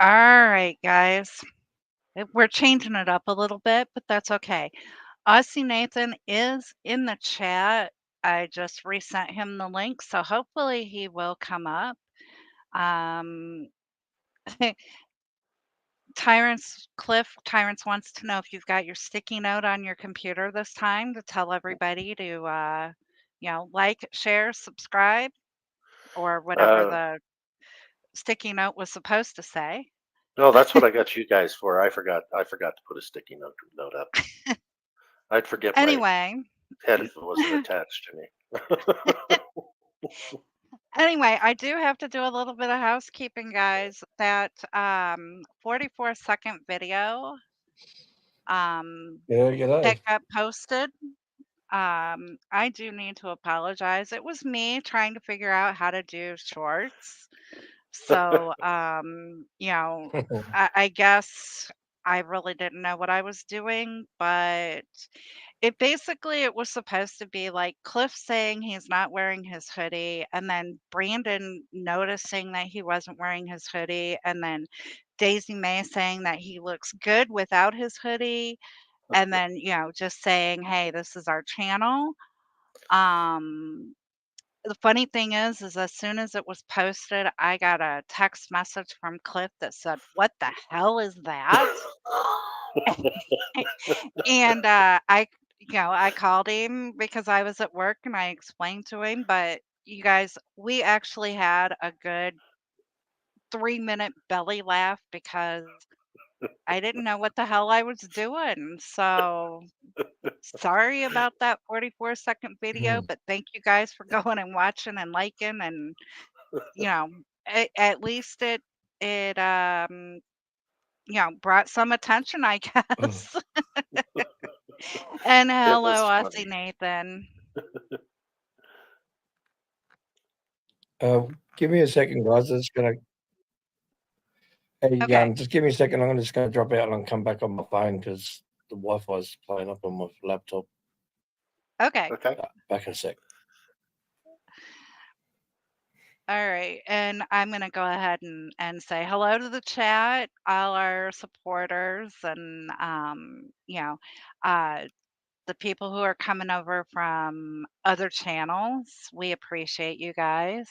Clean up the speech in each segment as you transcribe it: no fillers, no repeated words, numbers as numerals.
All right, guys. We're changing it up a little bit, but that's okay. Aussie Nathan is in the chat. I just resent him the link, so hopefully he will come up. Um, Tyrants wants to know if you've got your sticky note on your computer this time to tell everybody to, like, share, subscribe, or whatever Uh, the sticky note was supposed to say. no, that's what I got you guys for. I forgot to put a sticky note up. I'd forget my Anyway, head if it wasn't attached to me. Anyway, I do have to do a little bit of housekeeping, guys. That 44-second video Yeah, g'day. that got posted, I do need to apologize. It was me trying to figure out how to do shorts. So, I guess I really didn't know what I was doing, but it was supposed to be like Cliff saying he's not wearing his hoodie, and then Brandon noticing that he wasn't wearing his hoodie, and then Daisy May saying that he looks good without his hoodie, and then, just saying, "Hey, this is our channel." Um, the funny thing is as soon as it was posted, I got a text message from Cliff that said, "What the hell is that?" And, I called him because I was at work and I explained to him, but you guys, we actually had a good 3-minute belly laugh because I didn't know what the hell I was doing. So sorry about that 44-second video, but thank you guys for going and watching and liking and, you know, at least it brought some attention, I guess. And It hello, was Aussie funny. Nathan. Give me a second, guys. I'm just gonna. Hey, Okay. just give me a second. I'm just gonna drop out and come back on my phone because the Wi-Fi's playing up on my laptop. Okay. Okay. Back in a sec. All right. And I'm going to go ahead and say hello to the chat, all our supporters, and, uh, the people who are coming over from other channels. We appreciate you guys.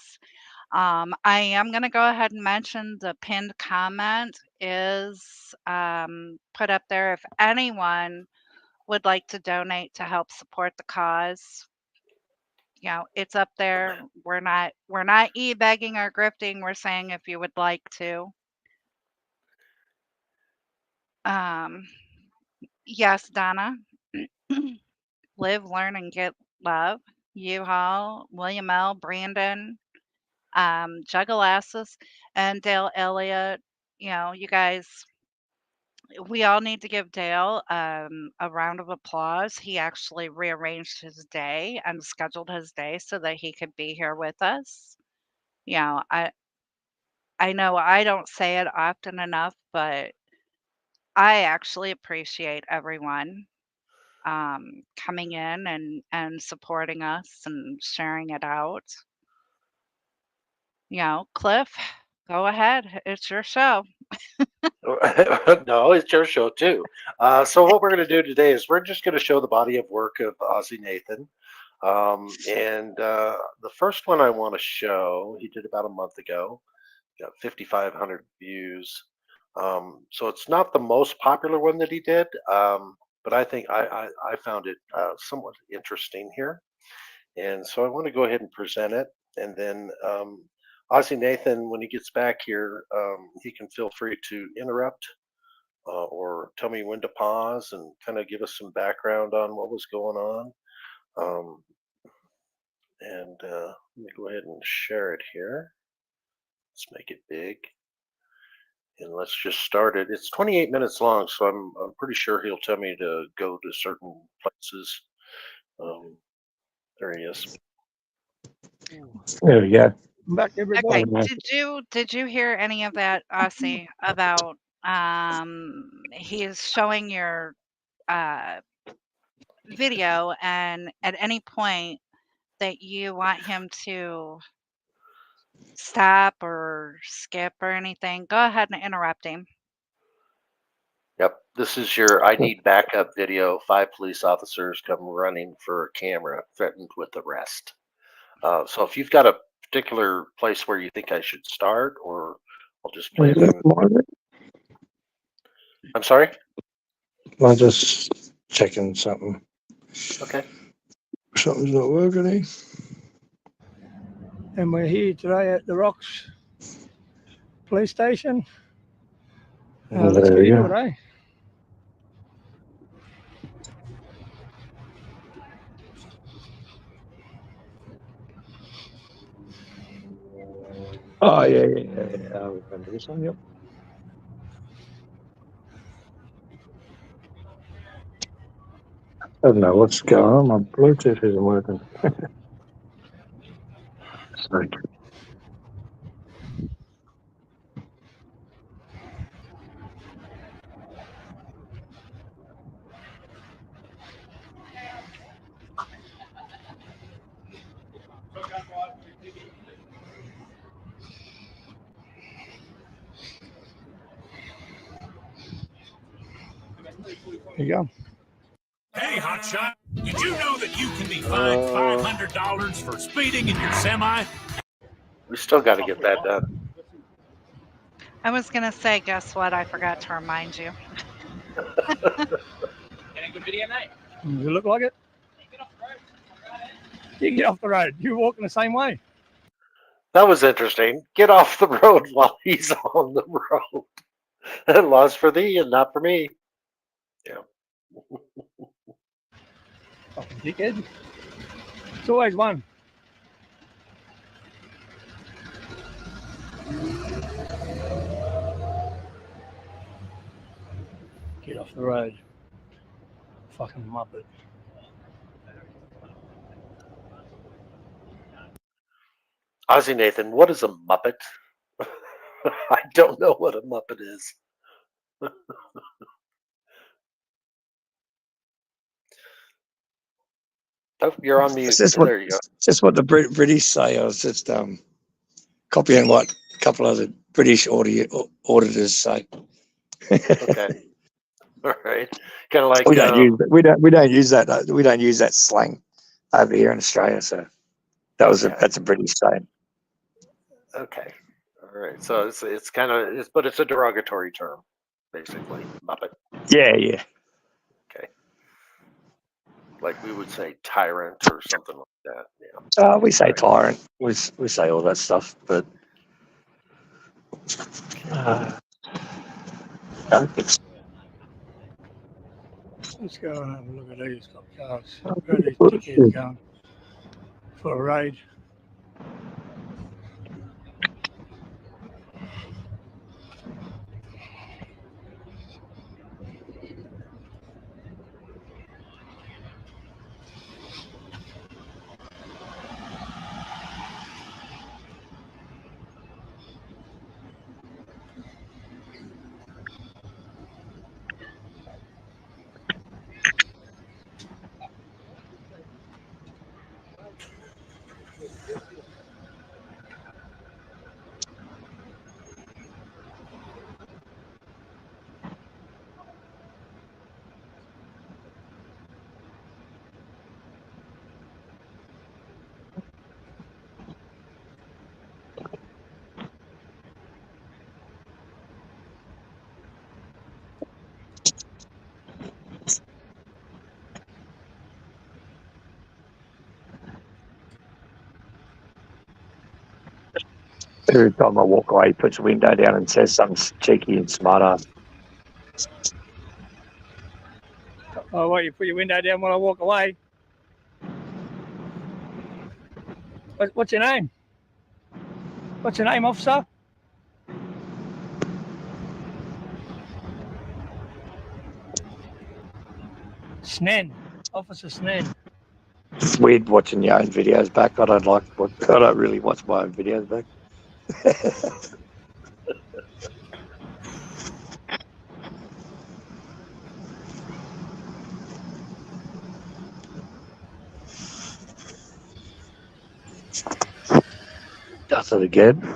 I am going to go ahead and mention the pinned comment is put up there if anyone would like to donate to help support the cause. It's up there. We're not e-begging or grifting. We're saying if you would like to. Um, yes, Donna. Live, learn, and get love. U-Haul, William L., Brandon, Juggalasses, and Dale Elliott. You guys, we all need to give Dale a round of applause. He actually rearranged his day and scheduled his day so that he could be here with us. You know, I know I don't say it often enough, but I actually appreciate everyone coming in and supporting us and sharing it out. Cliff, go ahead. It's your show. No, it's your show too. So what we're going to do today is we're just going to show the body of work of Aussie Nathan. And the first one I want to show, he did about a month ago. Got 5,500 views. So it's not the most popular one that he did, but I think I found it somewhat interesting here. And so I want to go ahead and present it. And then Ozzy Nathan, when he gets back here, he can feel free to interrupt or tell me when to pause and kind of give us some background on what was going on. Um, and let me go ahead and share it here. Let's make it big. And let's just start it. It's 28 minutes long, so I'm pretty sure he'll tell me to go to certain places. There he is. There we go. I'm back, everybody. Okay. Did you hear any of that, Aussie, about he's showing your uh video and at any point that you want him to stop or skip or anything. Go ahead and interrupt him. Yep. This is your I need backup video. 5 police officers come running for a camera, threatened with arrest. So if you've got a particular place where you think I should start, or I'll just play Is it that from. Margaret? I'm sorry? I'm just checking something. Okay. Something's not working, eh? And we're here today at the Rocks police station. Let's There get we into go. it, eh? Oh, yeah. I remember this one, yep. I don't know what's going on. My Bluetooth isn't working. Sorry. Here you go. Hey, hotshot, did you know that you can be fined $500 for speeding in your semi? We still got to get that done. I was going to say, guess what? I forgot to remind you. Does it look like it? You get off the road. You're walking the same way. That was interesting. Get off the road while he's on the road. Laws for thee and not for me. Yeah. Fucking dickhead. It's always one. Get off the road. Fucking muppet. Aussie Nathan, what is a Muppet? I don't know what a Muppet is. Oh, you're on mute. It's just what, There you go. it's just what the British say. I was just copying what a couple of the British auditors say. Okay. All right. Kind of like we don't use that. We don't use that slang over here in Australia. So that's a British saying. Okay. All right. So it's kind of but it's a derogatory term, basically. Muppet. Yeah. Okay. Like we would say tyrant or something like that. Yeah. We say tyrant. We say all that stuff, but Let's go and have a look at these cars. Where are these dickheads going? For a raid. every time I walk away, he puts the window down and says something cheeky and smart ass. Oh, what, you put your window down when I walk away? What's your name? What's your name, officer? Snen. Officer Snen. It's weird watching your own videos back. I don't really watch my own videos back. Does it again.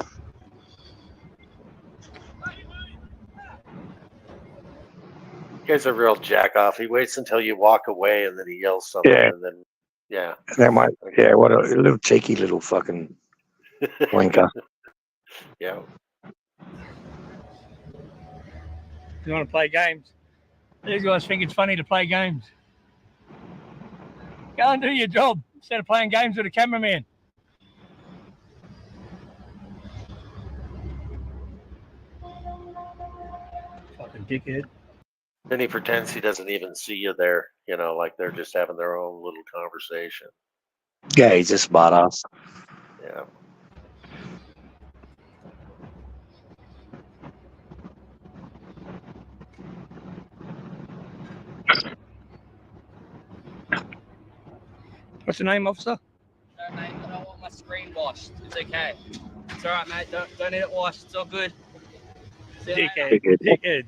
Guy's a real jack off. He waits until you walk away and then he yells something Yeah. and then yeah. And then what a little cheeky little fucking wanker. Yeah. You want to play games? These guys think it's funny to play games. Go and do your job instead of playing games with a cameraman. Fucking dickhead. Then he pretends he doesn't even see you there, like they're just having their own little conversation. Yeah, he's a smart ass. Yeah. What's your name, officer? No, mate, I don't want my screen washed. It's okay. It's all right, mate. Don't need it washed. It's all good. See you later. Dickhead.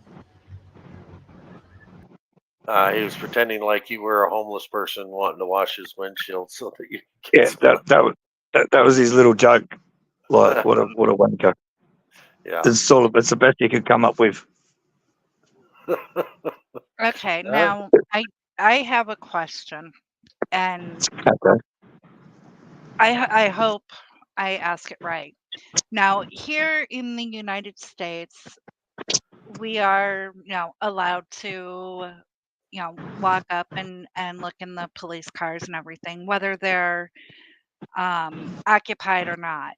He was pretending like you were a homeless person wanting to wash his windshield so that you Yeah, that was his little joke. Like what a wanker. Yeah. It's the best you could come up with. Okay, now I have a question, and Okay. I hope I ask it right. Now, here in the United States, we are, allowed to, walk up and look in the police cars and everything, whether they're occupied or not.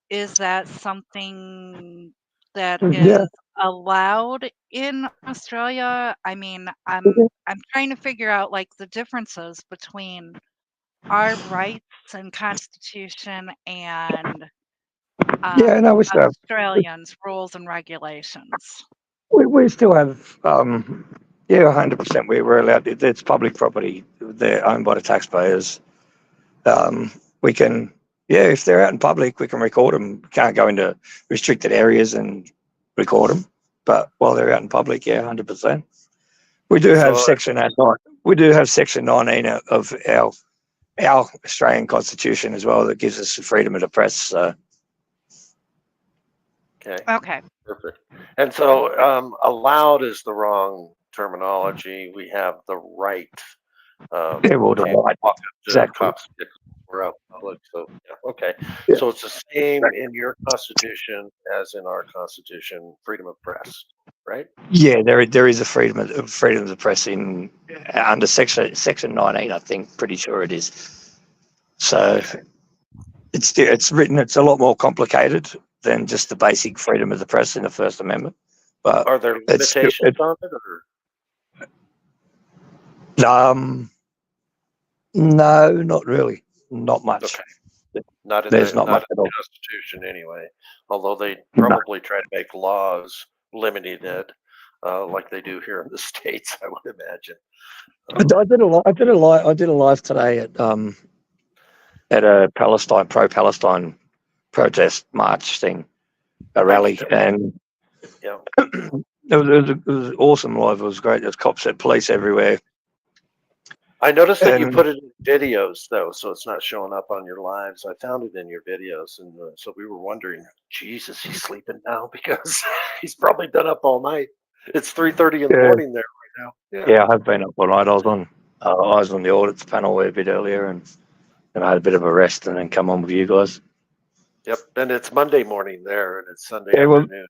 Is that something that Yeah. is allowed in Australia? I mean, I'm trying to figure out like the differences between our rights and constitution and Yeah, no, we still have Australians' rules and regulations. we still have 100%. We're allowed. It's public property. They're owned by the taxpayers. We can, if they're out in public, we can record them. Can't go into restricted areas and record them. But while they're out in public, 100%. We do have We do have Section 19 of our Australian Constitution as well that gives us the freedom of the press. So. Okay. Perfect. And so allowed is the wrong terminology. We have the right. The right. Walk up to Exactly. cops we're out in public. So okay. Yeah. So it's the same in your constitution as in our constitution, freedom of press, right? Yeah, there is a freedom of the press in under section 19. I think, pretty sure it is. So it's written. It's a lot more complicated than just the basic freedom of the press in the First Amendment. But are there limitations on it, or? No, not really. Not much. Okay. Not in There's the, not much in at all. the Constitution anyway. Although they probably try to make laws limiting it, like they do here in the States, I would imagine. I did a live today at a pro-Palestine protest march thing, a rally, and it was awesome live. It was great. There's cops and police everywhere. I noticed that you put it in videos, though, so it's not showing up on your lives. I found it in your videos, and so we were wondering, Jesus, he's sleeping now because he's probably been up all night. It's 3:30 in the morning there right now. Yeah, I have been up all night. I was on the audits panel a bit earlier, and I had a bit of a rest, and then come on with you guys. Yep, and it's Monday morning there, and it's Sunday afternoon.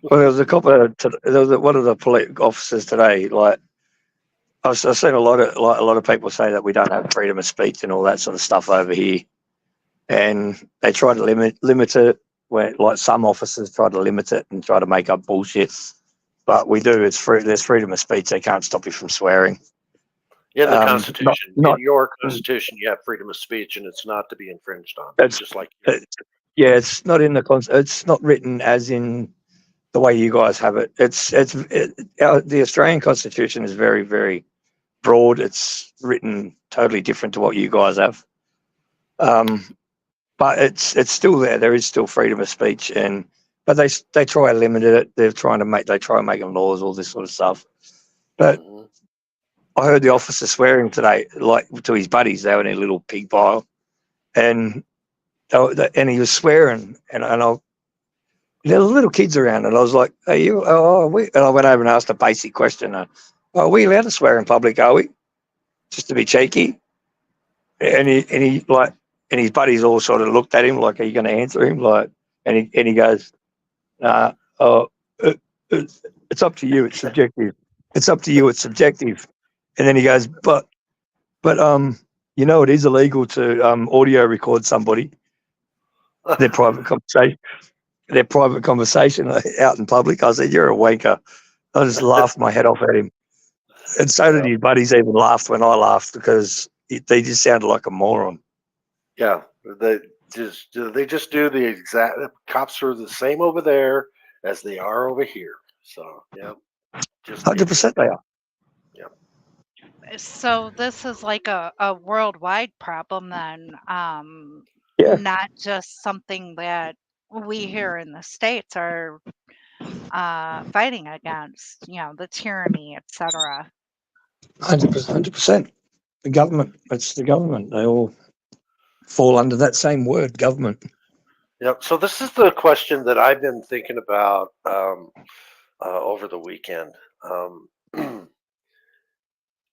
Well, there was a couple one of the police officers today, like. I've seen a lot of people say that we don't have freedom of speech and all that sort of stuff over here, and they try to limit it. Where like some officers try to limit it and try to make up bullshit, but we do. It's free. There's freedom of speech. They can't stop you from swearing. In the Constitution, in your Constitution, you have freedom of speech, and it's not to be infringed on. It's just like it's not in the It's not written as in the way you guys have it. The Australian Constitution is very, very broad. It's written totally different to what you guys have, but it's still there. There is still freedom of speech, but they try to limit it. They try and make them laws, all this sort of stuff. But I heard the officer swearing today, like to his buddies. They were in a little pig pile, and and he was swearing, and there were little kids around, and I was like, "Are you? Oh, are we?" And I went over and asked a basic question: "Are we allowed to swear in public? Are we? Just to be cheeky?" And he like, and his buddies all sort of looked at him like, "Are you going to answer him?" Like, and he goes, "Nah, oh, it, it's up to you. It's subjective. It's up to you. It's subjective." And then he goes, but it is illegal to audio record somebody their private conversation, out in public. I said, "You're a wanker." I just laughed my head off at him, and so did Yeah. his buddies. Even laughed when I laughed because they just sounded like a moron. Yeah, they just do the exact. Cops are the same over there as they are over here. So yeah, just 100% idiots. they are. Yeah. So this is like a worldwide problem then, Yeah, not just something that we here in the States are fighting against, the tyranny, etc. 100%. The government. It's the government. They all fall under that same word, government. Yep. So this is the question that I've been thinking about over the weekend. Um,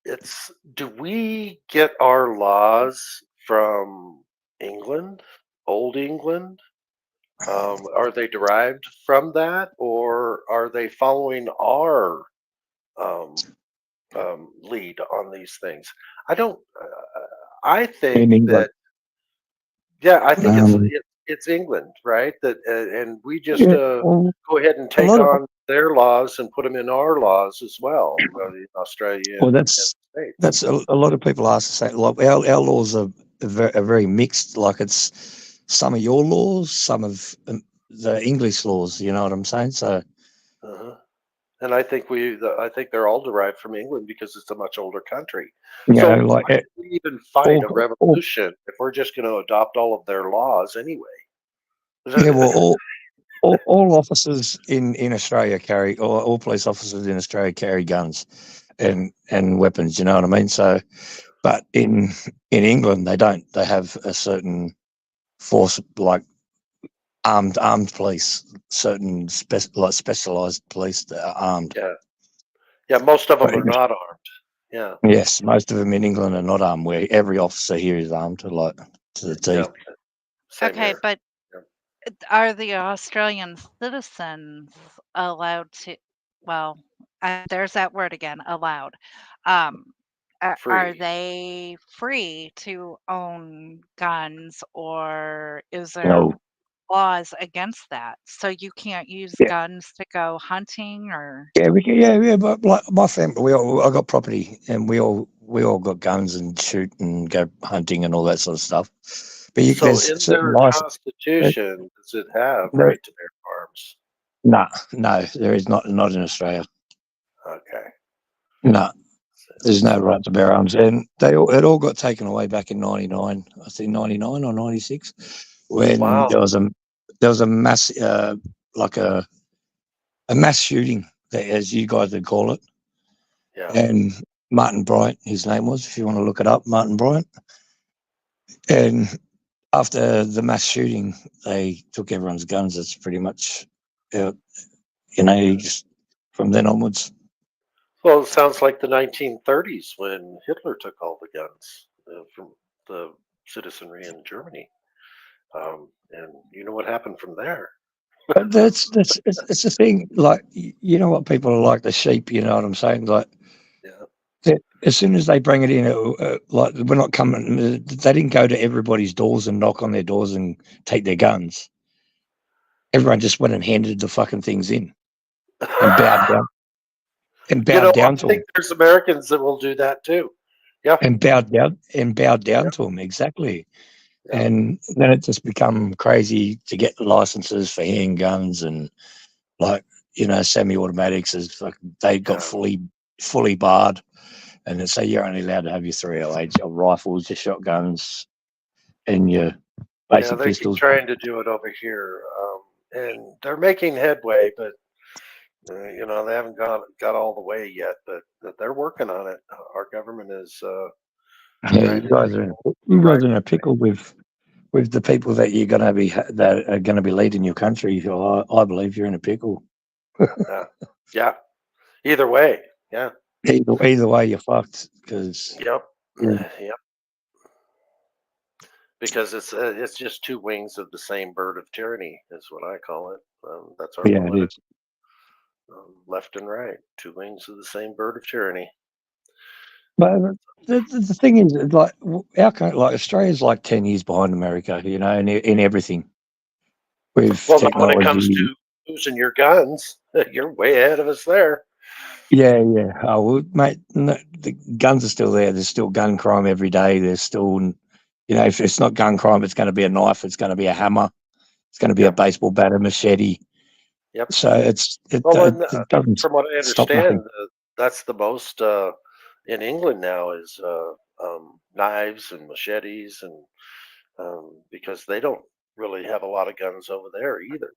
it's do we get our laws from England, old England? Are they derived from that, or are they following our um, lead on these things? I don't. I think In England. that yeah, I think it's Um, it's England, right? That and we just yeah, well, go ahead and a take lot of on their laws and put them in our laws as well, in Australia well, and that's the States. that's a lot of people ask the same. Like our laws are very mixed. Like it's some of your laws, some of the English laws. You know what I'm saying? So Uh-huh. And I think I think they're all derived from England because it's a much older country. So like why should we even fight a all revolution if we're just going to adopt all of their laws anyway? yeah, well, all officers in Australia carry, or all police officers in Australia carry guns and weapons. You know what I mean? So, but in England they don't. They have a certain force like armed police, certain specialized police that are armed. Yeah, yeah. Most of them But are not armed. Yeah, yes, most of them in England are not armed. Where every officer here is armed, like to the yeah. teeth. Same Okay, here. but Yeah. are the Australian citizens allowed to, well, there's that word again, allowed. Um, are Free. they free to own guns, or is there No, laws against that? So you can't use yeah, guns to go hunting or yeah, yeah. But like my family, I got property, and we all got guns and shoot and go hunting and all that sort of stuff. But So there's in certain their license. constitution, does it have There, right to bear arms? no, no, there is not in Australia. Okay. No, there's no So, right to bear arms, and it all got taken away back in '99. I think '99 or '96, when wow. there was a mass like a mass shooting, as you guys would call it, Yeah. and Martin Bryant, his name was, if you want to look it up, Martin Bryant. And after the mass shooting, they took everyone's guns. That's pretty much, uh, just from then onwards. Well, it sounds like the 1930s when Hitler took all the guns from the citizenry in Germany. And you know what happened from there? But it's the thing. Like you know what people are like, the sheep. You know what I'm saying? Like Yeah. as soon as they bring it in, like we're not coming. They didn't go to everybody's doors and knock on their doors and take their guns. Everyone just went and handed the fucking things in and bowed down and You bowed know, down I to think them there's Americans that will do that too. Yeah. and bowed down Yeah. to them exactly. Yeah. And then it just become crazy to get licenses for handguns and like semi-automatics is like they got Yeah. fully barred, and they say you're only allowed to have your 308, your rifles, your shotguns, and your Yeah. basic They keep pistols. trying to do it over here. And they're making headway, but they haven't got all the way yet. But they're working on it. Our government is Yeah, trying to take you the guys are right in a way. pickle with the people that you're going to be that are going to be leading your country, I believe you're in a pickle. Yeah. Yeah. Either way. Yeah. Either way, you're fucked because Yep. yeah, Yep. Because it's just two wings of the same bird of tyranny, is what I call it. That's our yeah, it political is. left and right, two wings of the same bird of tyranny. But the thing is, like like Australia's like 10 years behind America, in everything with Well, not when it comes technology. to using your guns. You're way ahead of us there. Yeah, yeah. Oh, well, mate, no, the guns are still there. There's still gun crime every day. There's still, if it's not gun crime, it's going to be a knife. It's going to be a hammer. It's going to be a Yep. baseball bat, a machete. Yep. So Well, and, it doesn't from what I stop understand, nothing. that's the most in England now is knives and machetes, and because they don't really have a lot of guns over there either,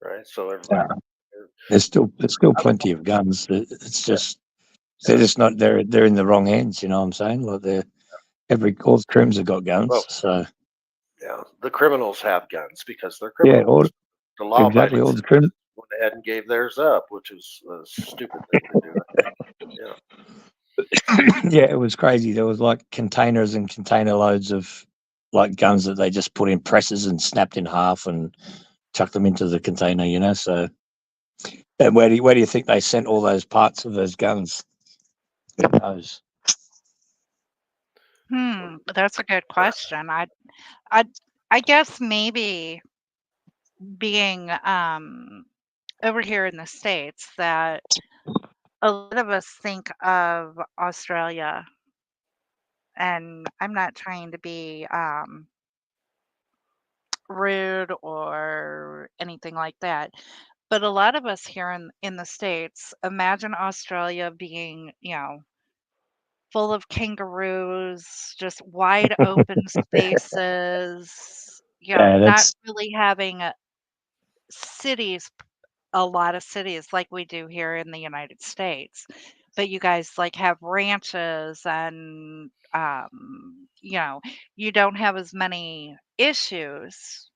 right? So Uh, everybody, there's still plenty of guns. It's yeah, just they're yeah. just not they're in the wrong hands. You know what I'm saying? Like all the crims have got guns. Well, So yeah, the criminals have guns because they're yeah, criminals. The exactly. law-abiding All the citizens crim. went ahead and gave theirs up, which is a stupid thing to do. Yeah, Yeah, it was crazy. There was like containers and container loads of like guns that they just put in presses and snapped in half and chucked them into the container. So and where do you think they sent all those parts of those guns? Who knows? That's a good question. I I guess maybe being over here in the States that a lot of us think of Australia, and I'm not trying to be rude or anything like that, but a lot of us here in the States imagine Australia being, full of kangaroos, just wide open spaces, Yeah, not that's really having cities, a lot of cities like we do here in the United States. But you guys like have ranches and you don't have as many issues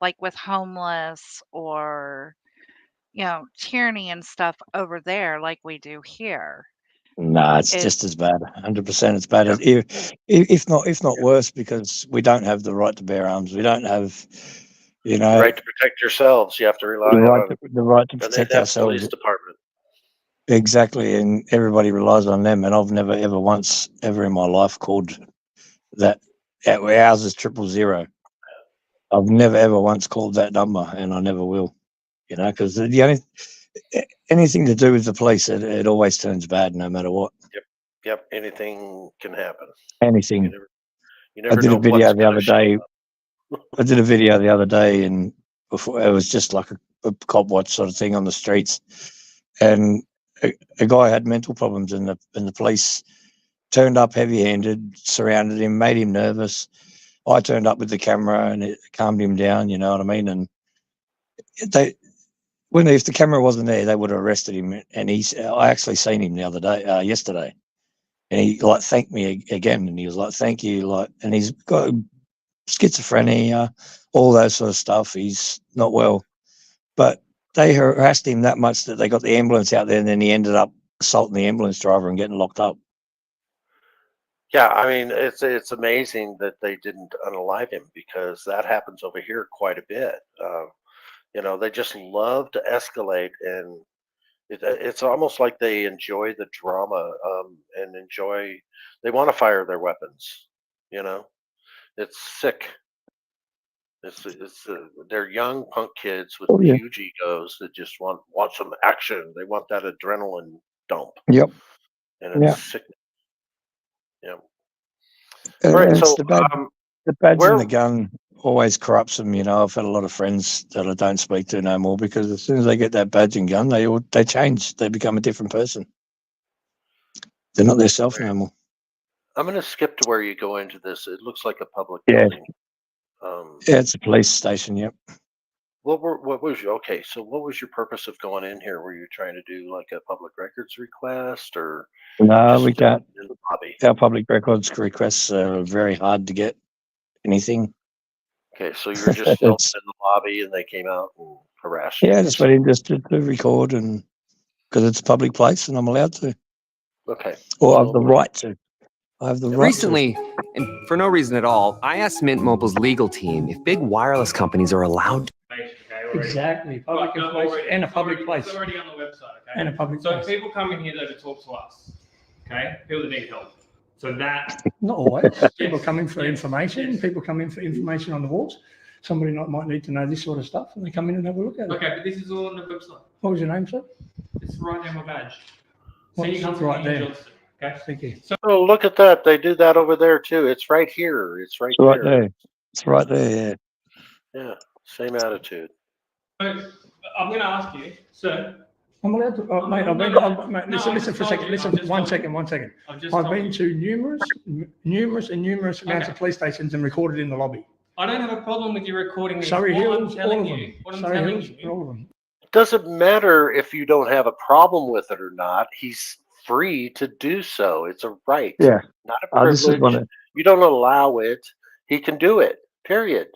like with homeless or tyranny and stuff over there like we do here. nah. It's It just as bad. 100%. It's bad yeah, as if not worse because we don't have the right to bear arms. We don't have, you the know, right to protect yourselves. You have to rely the right on, to, the right to and they'd protect have a ourselves. police department. Exactly, and everybody relies on them. And I've never ever once ever in my life called that. Ours is 000. I've never ever once called that number, and I never will. Because the only anything to do with the police, it always turns bad, no matter what. Yep, yep. Anything can happen. You Anything. never, you I never did a know video what's the going to other show day. up. I did a video the other day, and before it was just like a cop watch sort of thing on the streets, and a guy had mental problems, and the police turned up heavy-handed, surrounded him, made him nervous. I turned up with the camera, and it calmed him down. You know what I mean? And they if the camera wasn't there, they would have arrested him. And I actually seen him the other day, yesterday, and he like thanked me again, and he was like, "Thank you," and he's got schizophrenia, all that sort of stuff. He's not well, but they harassed him that much that they got the ambulance out there, and then he ended up assaulting the ambulance driver and getting locked up. Yeah, I mean, it's amazing that they didn't unalive him because that happens over here quite a bit. They just love to escalate, and it's almost like they enjoy the drama and enjoy. They want to fire their weapons. You know, it's sick. They're young punk kids with Oh yeah. huge egos that just want some action. They want that adrenaline dump, Yep. and it's Yeah. sick. Yeah. All And right. it's So, the badge and where the gun always corrupts them. I've had a lot of friends that I don't speak to no more because as soon as they get that badge and gun, they change. They become a different person. They're not their self no more. I'm going to skip to where you go into this. It looks like a public Yeah. building. Yeah, it's a police station. Yep. What was your okay? So what was your purpose of going in here? Were you trying to do like a public records request or No, we just can't. in the hobby? Our public records requests are very hard to get anything. Okay, so you were just filming It's, in the lobby, and they came out and harassed you. yeah, I just went in just to record, and because it's a public place and I'm allowed to, Okay. or I have So the right to. I have the right to. Recently, and for no reason at all, I asked Mint Mobile's legal team if big wireless companies are allowed to. Exactly. Public information and a public place. It's already on the website, okay? And a public So place. people come in here though to talk to us, okay? People that need help. So that Not always. People Yes. come in for Yes. information. Yes. People come in for information on the walls. Somebody might need to know this sort of stuff, and they come in and have a look at it. okay, but this is all on the website. What was your name, sir? It's right there on my badge. So What's you come right there? Johnston, okay? Thank you. oh, look at that. They do that over there too. It's right here. It's right It's right there. there. It's right there. Yeah. Yeah, same attitude. So I'm going to ask you, sir. I'm allowed to, mate. I've been. Mate, No, listen, I've listen just for a told second. you, Listen, I've just one told you. second. One second. I've just I've told been you. to numerous amounts Okay. of police stations and recorded in the lobby. I don't have a problem with you recording this. Surrey What Hills, I'm telling all of you, them. what I'm Surrey telling Hills, you, all of them. It doesn't matter if you don't have a problem with it or not. He's free to do so. It's a right, Yeah. not a This is privilege. You don't allow it. He can do it. Period.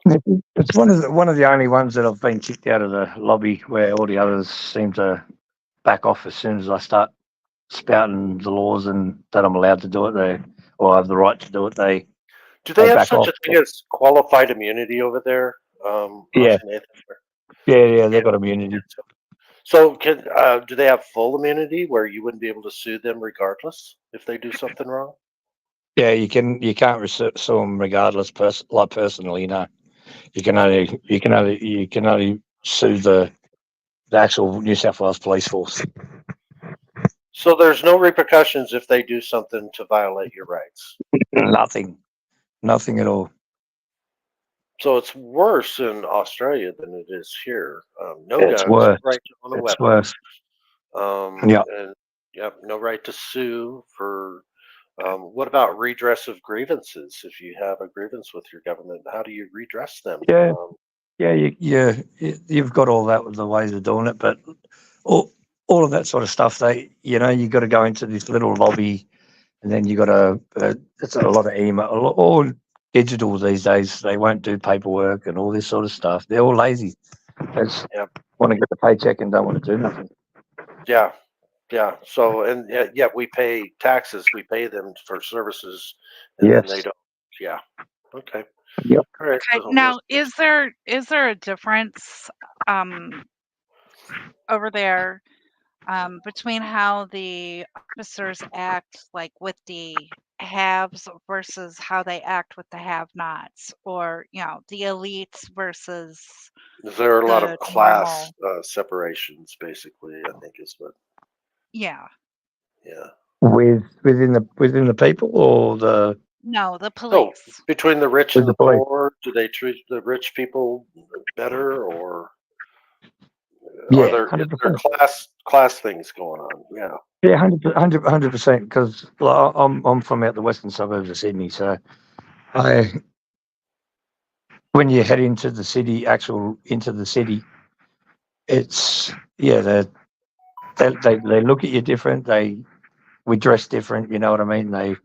it's one of the only ones that I've been kicked out of the lobby, where all the others seem to back off as soon as I start spouting the laws and that I'm allowed to do it. They or I have the right to do it. They Do they have back such off. a thing as qualified immunity over there? Yeah. Aussie Nathan? Yeah, they've got immunity. So do they have full immunity where you wouldn't be able to sue them regardless if they do something wrong? Yeah, you can't sue them regardless. Personally, no. You can only sue the actual New South Wales Police Force. So there's no repercussions if they do something to violate your rights. Nothing at all. So it's worse in Australia than it is here. No It's guns, worse. right to own a It's weapon. worse. Yeah. And yep, no right to sue for. What about redress of grievances? If you have a grievance with your government, how do you redress them? Yeah. You've got all that with the ways of doing it, but all of that sort of stuff. You got to go into this little lobby, and then you got to. It's a lot of email, all digital these days. They won't do paperwork and all this sort of stuff. They're all lazy. They just want to get the paycheck and don't want to do nothing. Yeah. Yeah. So, and yet we pay taxes. We pay them for services, and then they don't. Yeah. Okay. Yep. All right. Okay, now is there a difference over there between how the officers act like with the haves versus how they act with the have-nots, or the elites versus There are a lot the of class normal? separations, basically. I think is what. Yeah. Yeah. Within the people or the. No, the So police. between the rich With and the the police. poor, do they treat the rich people better, or Yeah, is there 100%. class things going on? Yeah. Yeah, 100%. Because I'm from out the western suburbs of Sydney, so when you head into the city, it's they look at you different. We dress different. You know what I mean? They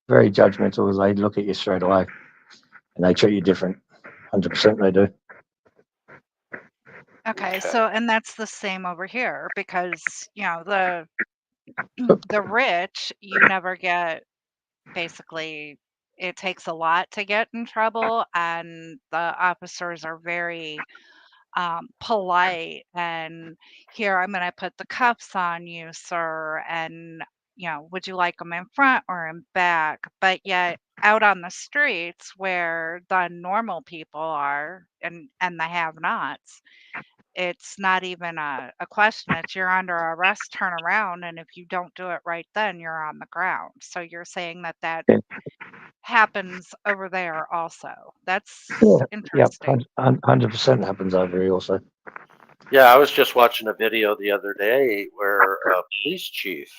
very judgmental. They look at you straight away, and they treat you different. 100%, they do. Okay, so and that's the same over here because the rich, you never get, basically it takes a lot to get in trouble, and the officers are very polite, and here, I'm going to put the cuffs on you, sir, and would you like them in front or in back? But yet out on the streets where the normal people are, and the have-nots, it's not even a question. It's you're under arrest, turn around, and if you don't do it right then, you're on the ground. So you're saying that Yeah. happens over there also. That's Yep, interesting. 100% happens over here also. Yeah, I was just watching a video the other day where a police chief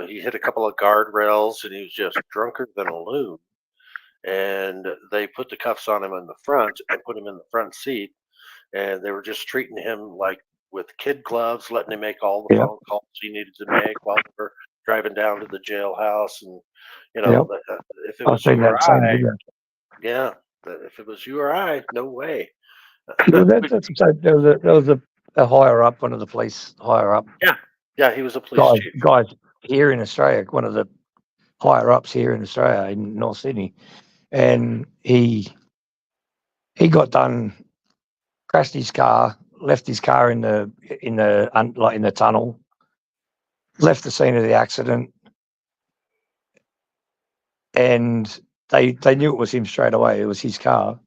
he hit a couple of guardrails and he was just drunker than a loon. And they put the cuffs on him in the front and put him in the front seat, and they were just treating him like with kid gloves, letting him make all the phone calls he needed to make while they were driving down to the jailhouse. And if it I've was seen you or that same I, video. yeah, That if it was you or I, no way. Well, that's so there was a higher up, one of the police higher up Yeah, yeah, he was a police chief. guys here in Australia, one of the higher ups here in Australia in North Sydney, and he got done, crashed his car, left his car in the tunnel, left the scene of the accident, and they knew it was him straight away. It was his car,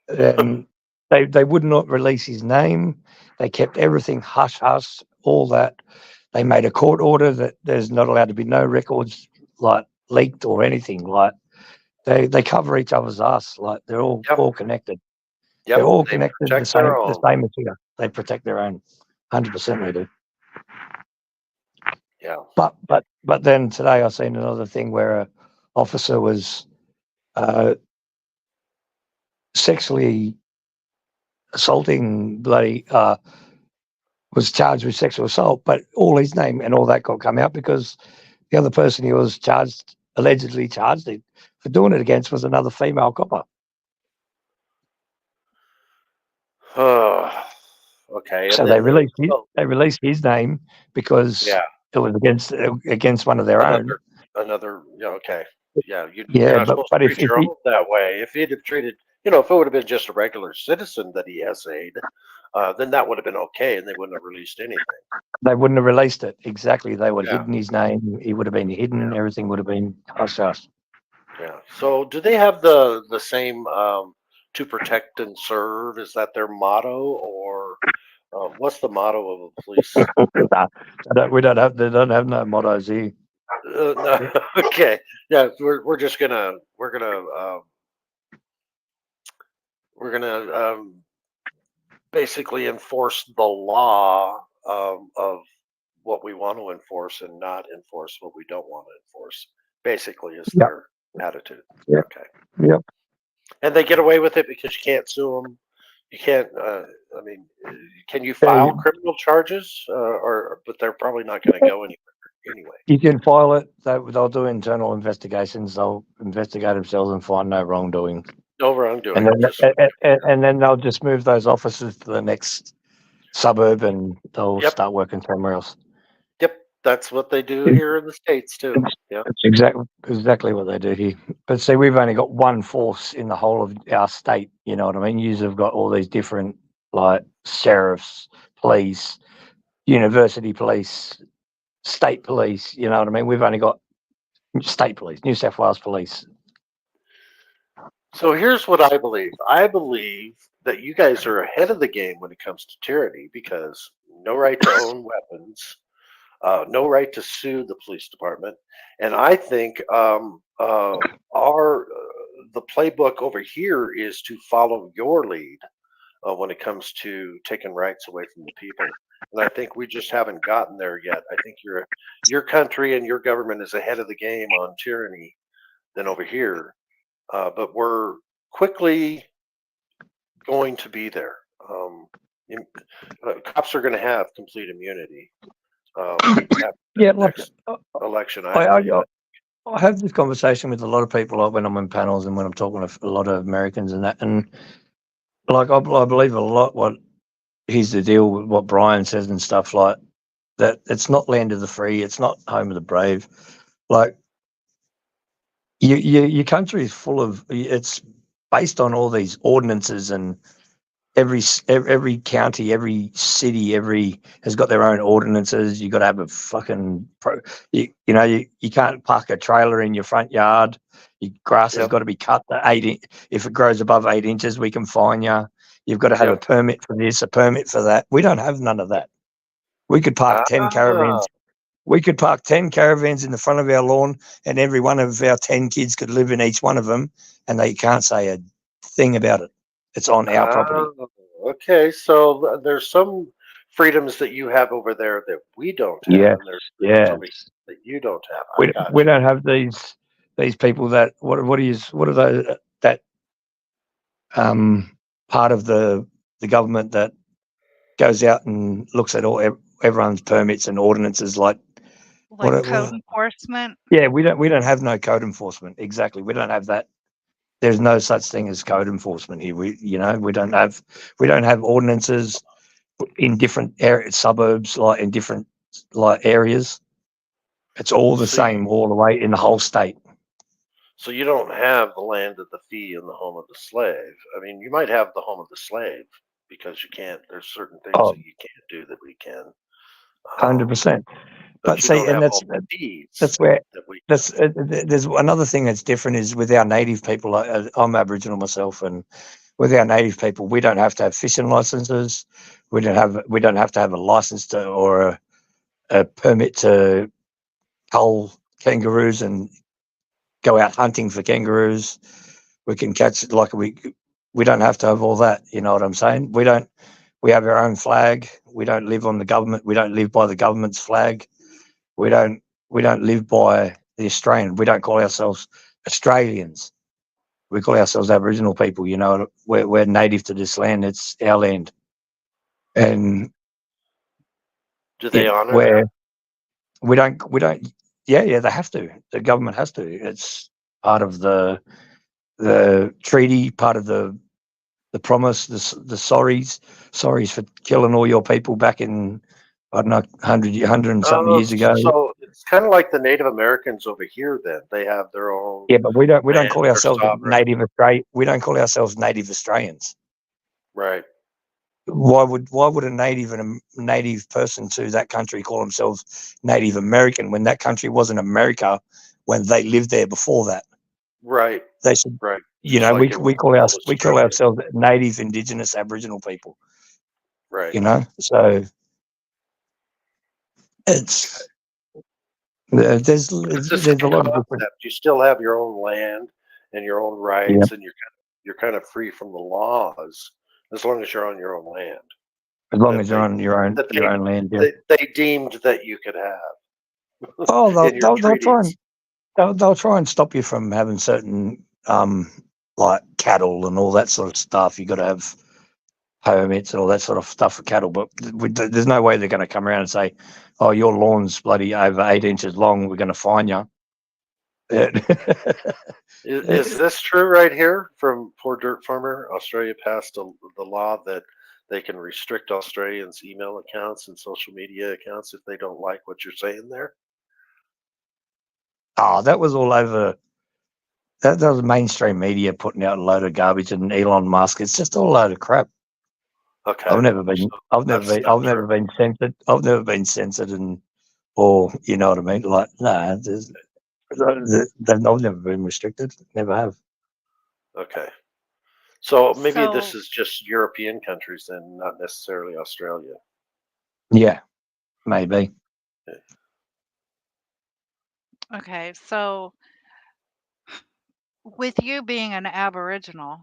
and they would not release his name. They kept everything hush hush, all that. They made a court order that there's not allowed to be no records like leaked or anything. Like they cover each other's ass. Like they're all connected. They're Yep, all they connected. protect their own. The same as here. They protect their own. 100% they do. Yeah. But then today I seen another thing where a officer was sexually assaulting was charged with sexual assault, but all his name and all that got come out because the other person he was allegedly charged for doing it against was another female copper. Okay. So they released his name because it was against one of their own. Yeah, okay. Yeah, you're Yeah, not supposed to but if treat your he, own that way. If he'd have treated, if it would have been just a regular citizen that he essayed, then that would have been okay, and they wouldn't have released anything. they wouldn't have released it. Exactly. They would have Yeah. hidden his name. He would have been hidden. Yeah. Everything would have been hush hush. Yeah. So, do they have the same to protect and serve? Is that their motto, or what's the motto of a police? We don't have. They don't have no mottos here. No, okay. Yeah, we're just gonna basically enforce the law of what we want to enforce and not enforce what we don't want to enforce. Basically, is their attitude. Yep. Okay. Yep. And they get away with it because you can't sue them. You can't. I mean, can you file criminal charges? But they're probably not going to go anywhere anyway. You can file it. They'll do internal investigations. They'll investigate themselves and find no wrongdoing. No wrongdoing. And then they'll just move those officers to the next suburb and they'll start working somewhere else. Yep, that's what they do here in the States too. Yeah, it's exactly what they do here. But see, we've only got one force in the whole of our state. You know what I mean? Yous have got all these different like sheriffs, police, university police, state police. You know what I mean? We've only got state police, New South Wales police. So here's what I believe. I believe that you guys are ahead of the game when it comes to tyranny because no right to own weapons, no right to sue the police department, and I think the playbook over here is to follow your lead when it comes to taking rights away from the people. And I think we just haven't gotten there yet. I think your country and your government is ahead of the game on tyranny than over here. But we're quickly going to be there. Cops are going to have complete immunity. Next election. I have this conversation with a lot of people like when I'm in panels and when I'm talking to a lot of Americans and that, and like I believe a lot what here's the deal with what Brian says and stuff like that. It's not land of the free. It's not home of the brave. Like your country is full of. It's based on all these ordinances and every county, every city, has got their own ordinances. You got to have a fucking you can't park a trailer in your front yard. Your grass has got to be cut to 8 if it grows above 8 inches, we can fine you. You've got to have a permit for this, a permit for that. We don't have none of that. We could park 10 caravans. We could park 10 caravans in the front of our lawn, and every one of our 10 kids could live in each one of them, and they can't say a thing about it. It's on our property. Okay, so there's some freedoms that you have over there that we don't have. Yeah, and there's some that you don't have. We don't have these people that what are those that part of the government that goes out and looks at everyone's permits and ordinances like code enforcement. Yeah, we don't have no code enforcement. Exactly, we don't have that. there's no such thing as code enforcement here. We don't have ordinances in different suburbs, like in different like areas. It's all the So you, same all the way in the whole state. so you don't have the land of the fee and the home of the slave. I mean, you might have the home of the slave because you can't. There's certain things Oh, that you can't do that we can. hundred Um, percent. But but you see, don't and have all the fees that's where that we do. there's another thing that's different is with our native people. I'm Aboriginal myself, and with our native people, we don't have to have fishing licenses. We don't have to have a license to or a permit to cull kangaroos and go out hunting for kangaroos. We can catch it like we don't have to have all that. You know what I'm saying? We have our own flag. We don't live on the government. We don't live by the government's flag. We don't we don't live by the Australian. We don't call ourselves Australians. We call ourselves Aboriginal people. You know, we're native to this land. It's our land, and Do yeah, they honor that? we don't. Yeah, they have to. The government has to. It's part of the treaty, part of the promise, the sorries for killing all your people back in I don't know 100 and something Oh, years ago. so it's kind of like the Native Americans over here. Then they have their own Yeah, but we don't land. call They're ourselves sovereign, native Australia. We don't call ourselves native Australians. right? Why would a native person to that country call themselves Native American when that country wasn't America when they lived there before that? Right, They should, right. Just we like it we was call called we call Australia, ourselves Native Indigenous Aboriginal people. right? So Okay. it's there's But it's the same there's a lot of different. concept. You still have your own land and your own Yeah, rights, and you're kind of free from the laws as long as you're on your own land as long that as you're they on your own that they land. Yeah. they deemed that you could have Oh, in your they'll try and treaties. they'll try and stop you from having certain like cattle and all that sort of stuff. You got to have permits and all that sort of stuff for cattle, but there's no way they're going to come around and say, "Oh, your lawn's bloody over 8 inches long. We're going to fine you." Is this true right here from Poor Dirt Farmer? Australia passed the law that they can restrict Australians' email accounts and social media accounts if they don't like what you're saying there. Oh, that was all over. That was mainstream media putting out a load of garbage, and Elon Musk. It's just all a load of crap. Okay, I've never been. so I've never that's been. not I've true. never been censored. I've never been censored, and or you know what I mean. Like, no, they've never been restricted. Never have. Okay. So maybe this So, is just European countries then, not necessarily Australia. Yeah, maybe. Okay. okay, so with you being an Aboriginal,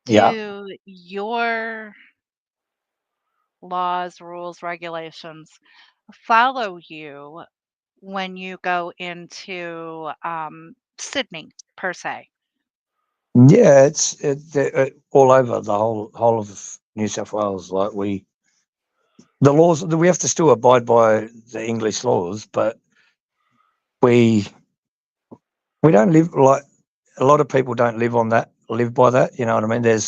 Yeah. do your laws, rules, regulations follow you when you go into Sydney, per se? Yeah, they're, all over the whole of New South Wales. Like the laws, we have to still abide by the English laws, but we we don't live like a lot of people don't live by that. You know what I mean?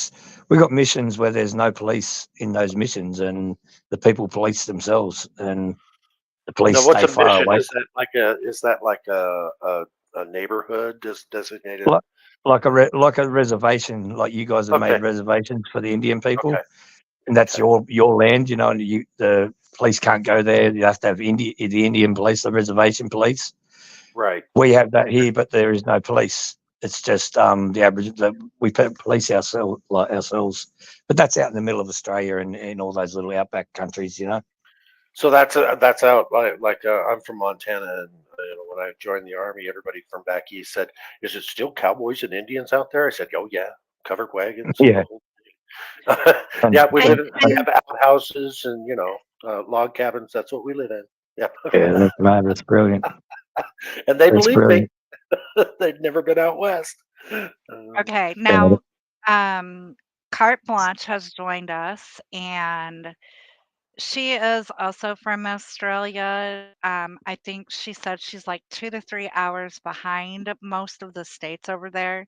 We got missions where there's no police in those missions, and the people police themselves, and the police Now, what's stay a far mission? away. Is that like a neighborhood designated? Like like a reservation, like you guys have made Okay, reservations for the Indian people, okay, and that's okay, your land, you know, and the police can't go there. You have to have the Indian police, the reservation police. right. We have that here, but there is no police. It's just the average. We police ourselves, but that's out in the middle of Australia and in all those little outback countries, you know. So that's out I'm from Montana, and when I joined the army, everybody from back east said, "Is it still cowboys and Indians out there?" I said, "Oh yeah, covered wagons and Yeah, the whole." and, Yeah, we and, live. And We and and have outhouses and log cabins. That's what we live in. Yeah, yeah, that's mad. That's brilliant. and they That's believe me. brilliant. They'd never been out west. okay, Yeah, now Carte Blanche has joined us, and She is also from Australia. I think she said she's like 2 to 3 hours behind most of the states over there,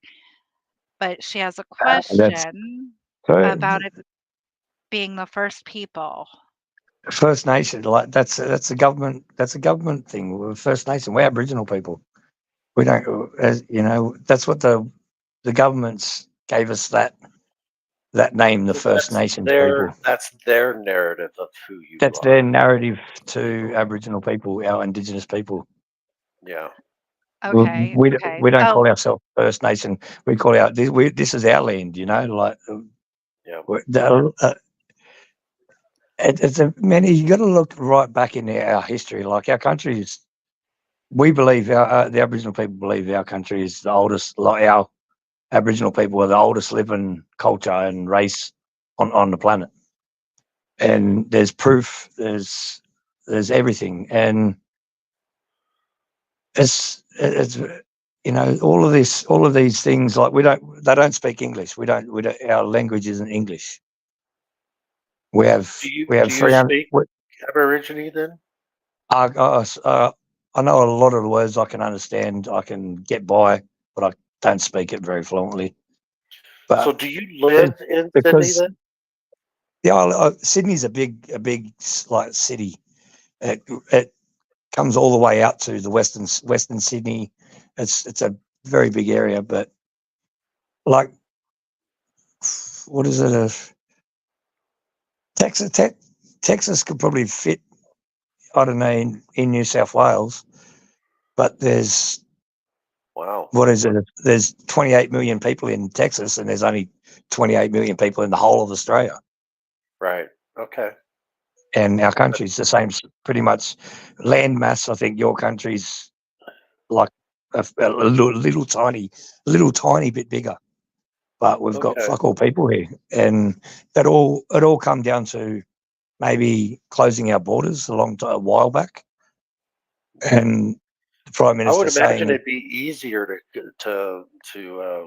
but she has a That's question so about it being the first people. First Nation. Like that's a government thing. We're First Nation. We're Aboriginal people. We don't, as you know, that's what the governments gave us that name, the So First Nations people. that's their narrative of who you That's are. their narrative to Aboriginal people, our Indigenous people. Yeah. Okay, okay. We don't So call ourselves First Nation. We call out this is our land. You know, like Yeah. it's a many. You got to look right back in our history. Like our country is, we believe the Aboriginal people believe our country is the oldest. Like our Aboriginal people are the oldest living culture and race on the planet. And there's proof. There's everything, and it's you know all of these things, like they don't speak English. We don't our language isn't English. We have Do you 300. speak Aborigine then? I, I know a lot of the words I can understand. I can get by, but I don't speak it very fluently. So But do you live in Sydney because then? yeah, Sydney's a big like city. It comes all the way out to the Western Sydney. It's a very big area, but like what is it? Texas Texas could probably fit. I don't know in New South Wales, but there's Wow. what is it? There's 28 million people in Texas, and there's only 28 million people in the whole of Australia. Right. Okay. And our country's the same, pretty much land mass. I think your country's like a little tiny bit bigger, but we've got Okay. fuck all people here, and it all come down to maybe closing our borders a while back, and the Prime I would Minister imagine saying, it'd be easier to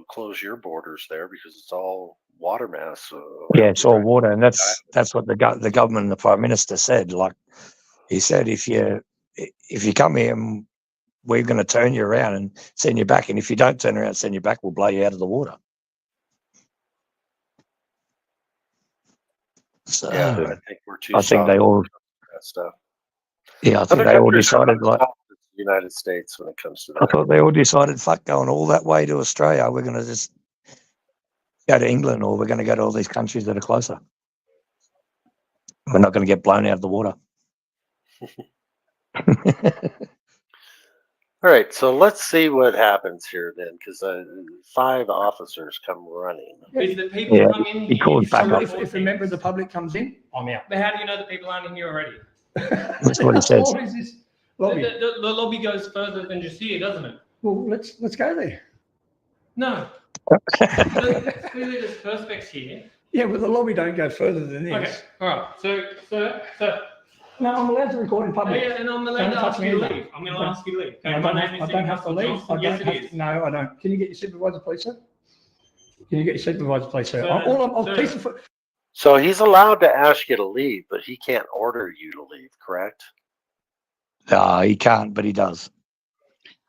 close your borders there because it's all water mass "Yeah, around it's you, all right? water," and that's what the government and the Prime Minister said. Like he said, if you come here, we're going to turn you around and send you back, and if you don't turn around and send you back, we'll blow you out of the water. Yeah, So I think we're too I think they soft all, for that stuff. yeah, I think Other they all countries are not decided as like soft as the United States when it comes to I that. thought they all decided, fuck, going all that way to Australia, we're going to just go to England, or we're going to go to all these countries that are closer. We're not going to get blown out of the water. All right, so let's see what happens here then, because 5 officers come running. If the people Yeah, come in he here, calls if back up. If a member of the public comes in, I'm out. But how do you know the people aren't in here already? That's what he says. What is this The, lobby? the lobby goes further than just here, doesn't it? Well, let's go there. No. Clearly there's perspex here. Yeah, but the lobby don't go further than this. Okay, all right. So. No, I'm allowed to record in Oh, public. yeah, and I'm allowed Don't to touch ask me you to either. leave. I'm going to ask you to leave. No, Okay, my name is I don't have to leave. Johnson. I Yes, don't it have is. to. No, I don't. Can you get your supervisor, please, sir? Can you get your supervisor, please, sir? Sir, I'll sir. piece of So he's allowed to ask you to leave, but he can't order you to leave, correct? No, he can't, but he does.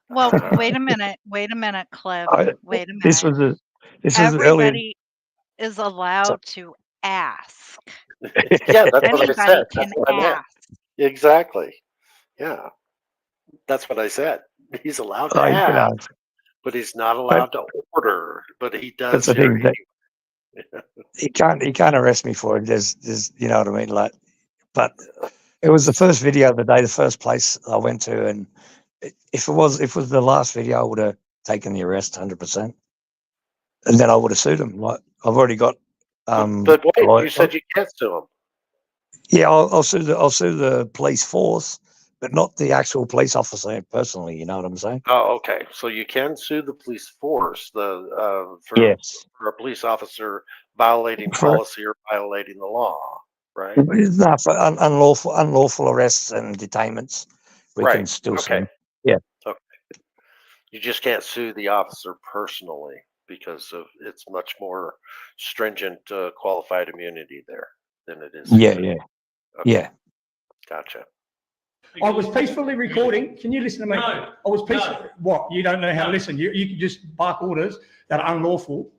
well, wait a minute, Cliff. I, Wait a this minute. was earlier. Everybody is allowed to ask. Yeah, that's what I Anybody said. can That's what I meant. ask. Exactly. Yeah, that's what I said. He's allowed to Oh, you can ask, ask. but he's not But allowed to order. But he that's does the here. thing that he can't arrest me for it. There's you know what I mean, like. But it was the first video of the day, the first place I went to, and if it was the last video, I would have taken the arrest 100%, and then I would have sued him. Like I've already got, But a wait, lawyer. you said you can't sue him. Yeah, I'll sue the police force, but not the actual police officer personally. You know what I'm saying? Oh, okay. So you can sue the police force Yes. for a police officer violating For policy or violating the law, right? no, for unlawful arrests and detainments, we Right. can still sue Okay. them. Yeah. Okay. You just can't sue the officer personally because of it's much more stringent qualified immunity there than it is Yeah, here. yeah. Okay, Yeah. gotcha. I was peacefully recording. Can you listen to me? No. I was peaceful. No. What? You don't know how to No. listen. You can just bark orders that are unlawful,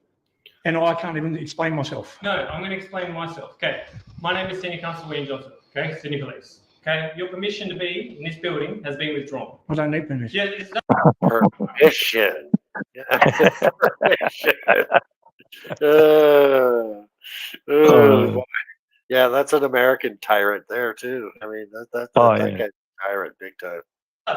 and I can't even explain myself. No, I'm going to explain myself. Okay. My name is Senior Constable William Johnson. Okay, Sydney Police. Okay, your permission to be in this building has been withdrawn. I don't need permission. Yeah, it's not. Permission. Permission. Uh, boy. Yeah, that's an American tyrant there too. I mean, that Oh, that yeah. guy's a tyrant big time.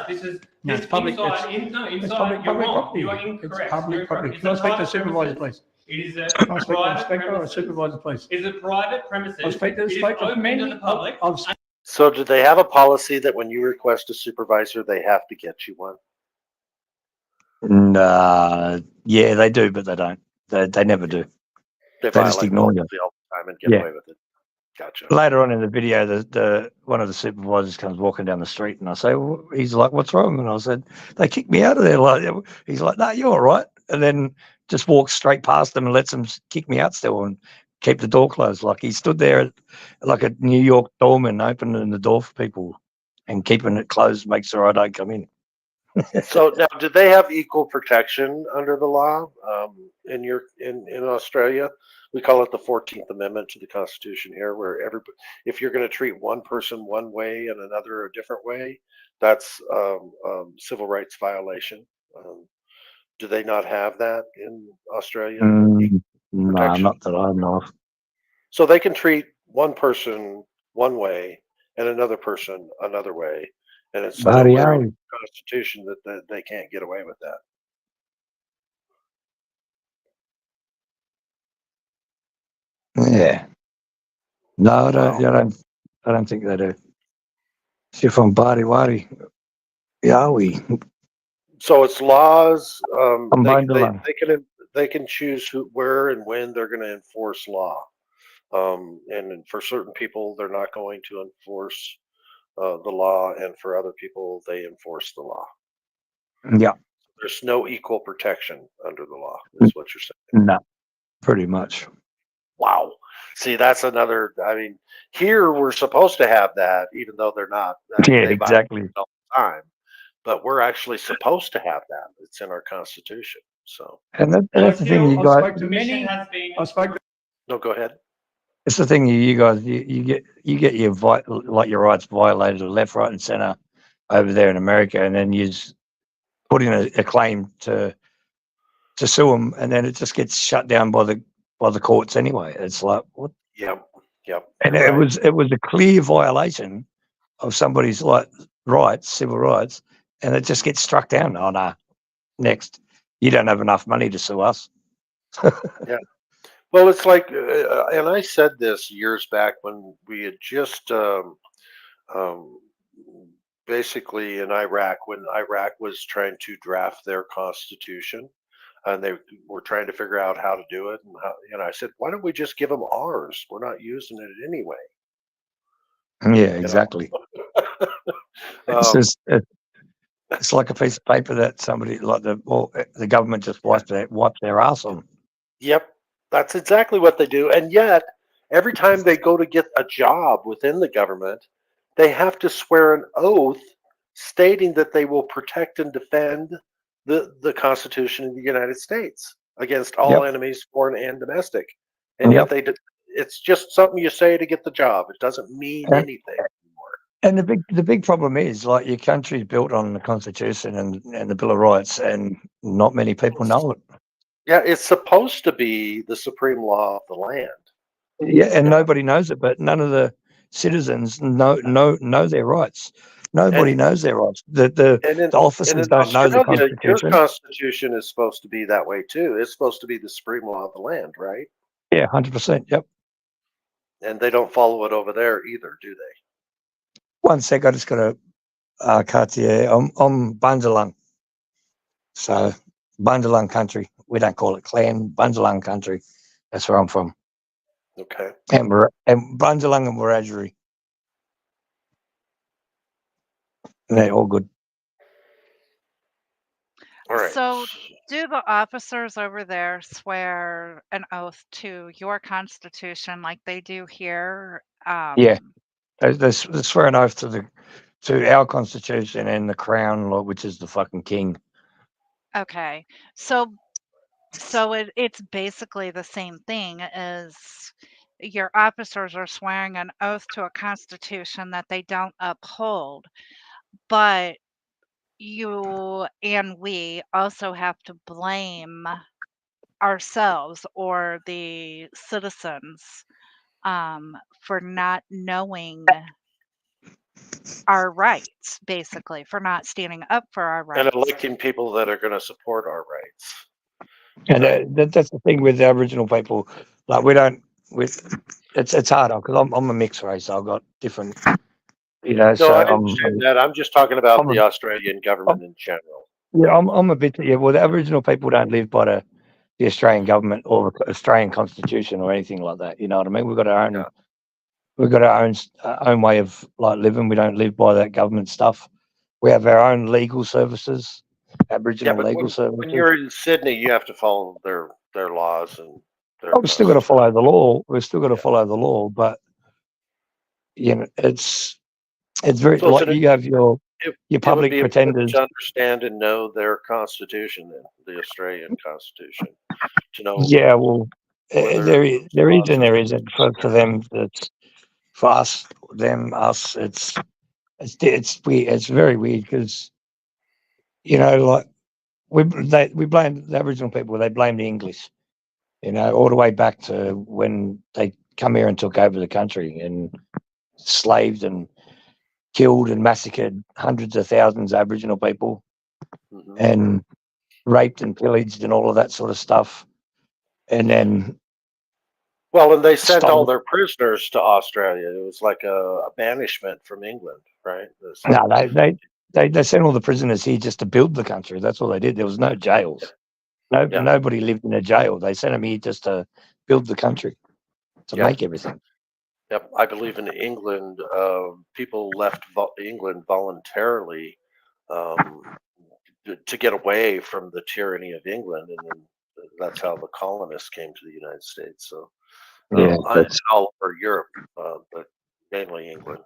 This is No, this it's public. inside. It's Inside. public You're wrong. property. You are It's incorrect. public property. It's Can I a speak to the private supervisor, premises. please? It is a Can I speak to the private inspector or premises. supervisor, please? It is a private premises. I'll speak to the It is inspector. open to the public. So, do they have a policy that when you request a supervisor, they have to get you one? Yeah, they do, but they don't. They never do. They They just violate ignore you. policy all the time and get Yeah. away with it. Gotcha. Later on in the video, the one of the supervisors comes walking down the street, and I say, he's like, "What's wrong?" And I said, "They kicked me out of there." Like, he's like, "No, you're all right," and then just walks straight past them and lets them kick me out still and keep the door closed. Like he stood there like a New York doorman, opening the door for people and keeping it closed, make sure I don't come in. So now, do they have equal protection under the law in Australia? We call it the 14th Amendment to the Constitution here, where if you're going to treat one person one way and another a different way, that's civil rights violation. Do they not have that in Australia? Equal No, protection? not that I know of. So they can treat one person one way and another person another way, and it's nowhere in the Constitution that they can't get away with that. Yeah. No, I don't. Wow. I don't think they do. If you're from Bari Wari, Yowie, So it's laws. from Bundalang. They can choose where and when they're going to enforce law. And for certain people, they're not going to enforce the law, and for other people, they enforce the law. Yeah. There's no equal protection under the law, is what you're saying. No, pretty much. Wow. See, that's another. I mean, here we're supposed to have that, even though they're not. Yeah, they exactly. violate it all the time, but we're actually supposed to have that. It's in our Constitution. So. And that's the thing, you I guys. spoke to many. I spoke. No, go ahead. It's the thing, you guys. You get your your rights violated left, right, and center over there in America, and then you put in a claim to sue them, and then it just gets shut down by the courts anyway. It's like what? Yep. And it was a clear violation of somebody's rights, civil rights, and it just gets struck down. Oh no, next, you don't have enough money to sue us. Yeah. Well, it's like, and I said this years back when we had just basically in Iraq, when Iraq was trying to draft their constitution, and they were trying to figure out how to do it. And I said, why don't we just give them ours? We're not using it anyway. Yeah, exactly. It's just it's like a piece of paper that somebody the government just wipes their ass on. Yep, that's exactly what they do. And yet, every time they go to get a job within the government, they have to swear an oath stating that they will protect and defend the Constitution of the United States against all enemies, foreign and domestic. And yet it's just something you say to get the job. It doesn't mean anything anymore. And the big problem is, like, your country's built on the Constitution and the Bill of Rights, and not many people know it. Yeah, it's supposed to be the supreme law of the land. Yeah, and nobody knows it, but none of the citizens know their rights. Nobody knows their rights. The officers don't know the Constitution. Your Constitution is supposed to be that way too. It's supposed to be the supreme law of the land, right? Yeah, 100%. Yep. And they don't follow it over there either, do they? One sec, I just got a Cartier. I'm Bundalang. So Bundalang country. We don't call it clan. Bundalang country. That's where I'm from. Okay. And Bundalang and Wiradjuri. They're all good. All right. So, do the officers over there swear an oath to your Constitution like they do here? Yeah. They swear an oath to our constitution and the crown, which is the fucking king. Okay. So it's basically the same thing as your officers are swearing an oath to a constitution that they don't uphold, but you and we also have to blame ourselves or the citizens for not knowing our rights, basically, for not standing up for our And rights. electing people that are going to support our rights. And Right. that's the thing with the Aboriginal people. Like we don't. It's harder because I'm a mixed race. So I've got different. No, So I understand that. I'm just talking about the Australian government in general. I'm a bit. Yeah, well, the Aboriginal people don't live by the Australian government or the Australian constitution or anything like that. You know what I mean? We've got our own. Yeah. We've got our own way of like living. We don't live by that government stuff. We have our own legal services, Aboriginal but legal when services. you're in Sydney, you have to follow their laws and their. Oh, we've still got to follow the law. We've still got to Yeah. follow the law, but it's very So like you have your it would public be important pretenders. to understand and know their constitution, the Australian constitution, to know Yeah, well, where their there is laws and are there supposed isn't to for them. It's for us, them, us. It's weird. It's very weird because like we blame the Aboriginal people. They blame the English. All the way back to when they come here and took over the country and slaved and killed and massacred hundreds of thousands of Aboriginal people Mhm. and raped and pillaged and all of that sort of stuff. And then Well, and they sent all stole. their prisoners to Australia. It was like a banishment from England, right? It's No, like, they sent all the prisoners here just to build the country. That's all they did. There was no jails. yeah, Nobody lived in a jail. They sent them here just to build the country, to yeah. make everything. Yep, I believe in England, people left England voluntarily to get away from the tyranny of England, and then that's how the colonists came to the United States. So, Yeah, and all over Europe, but mainly England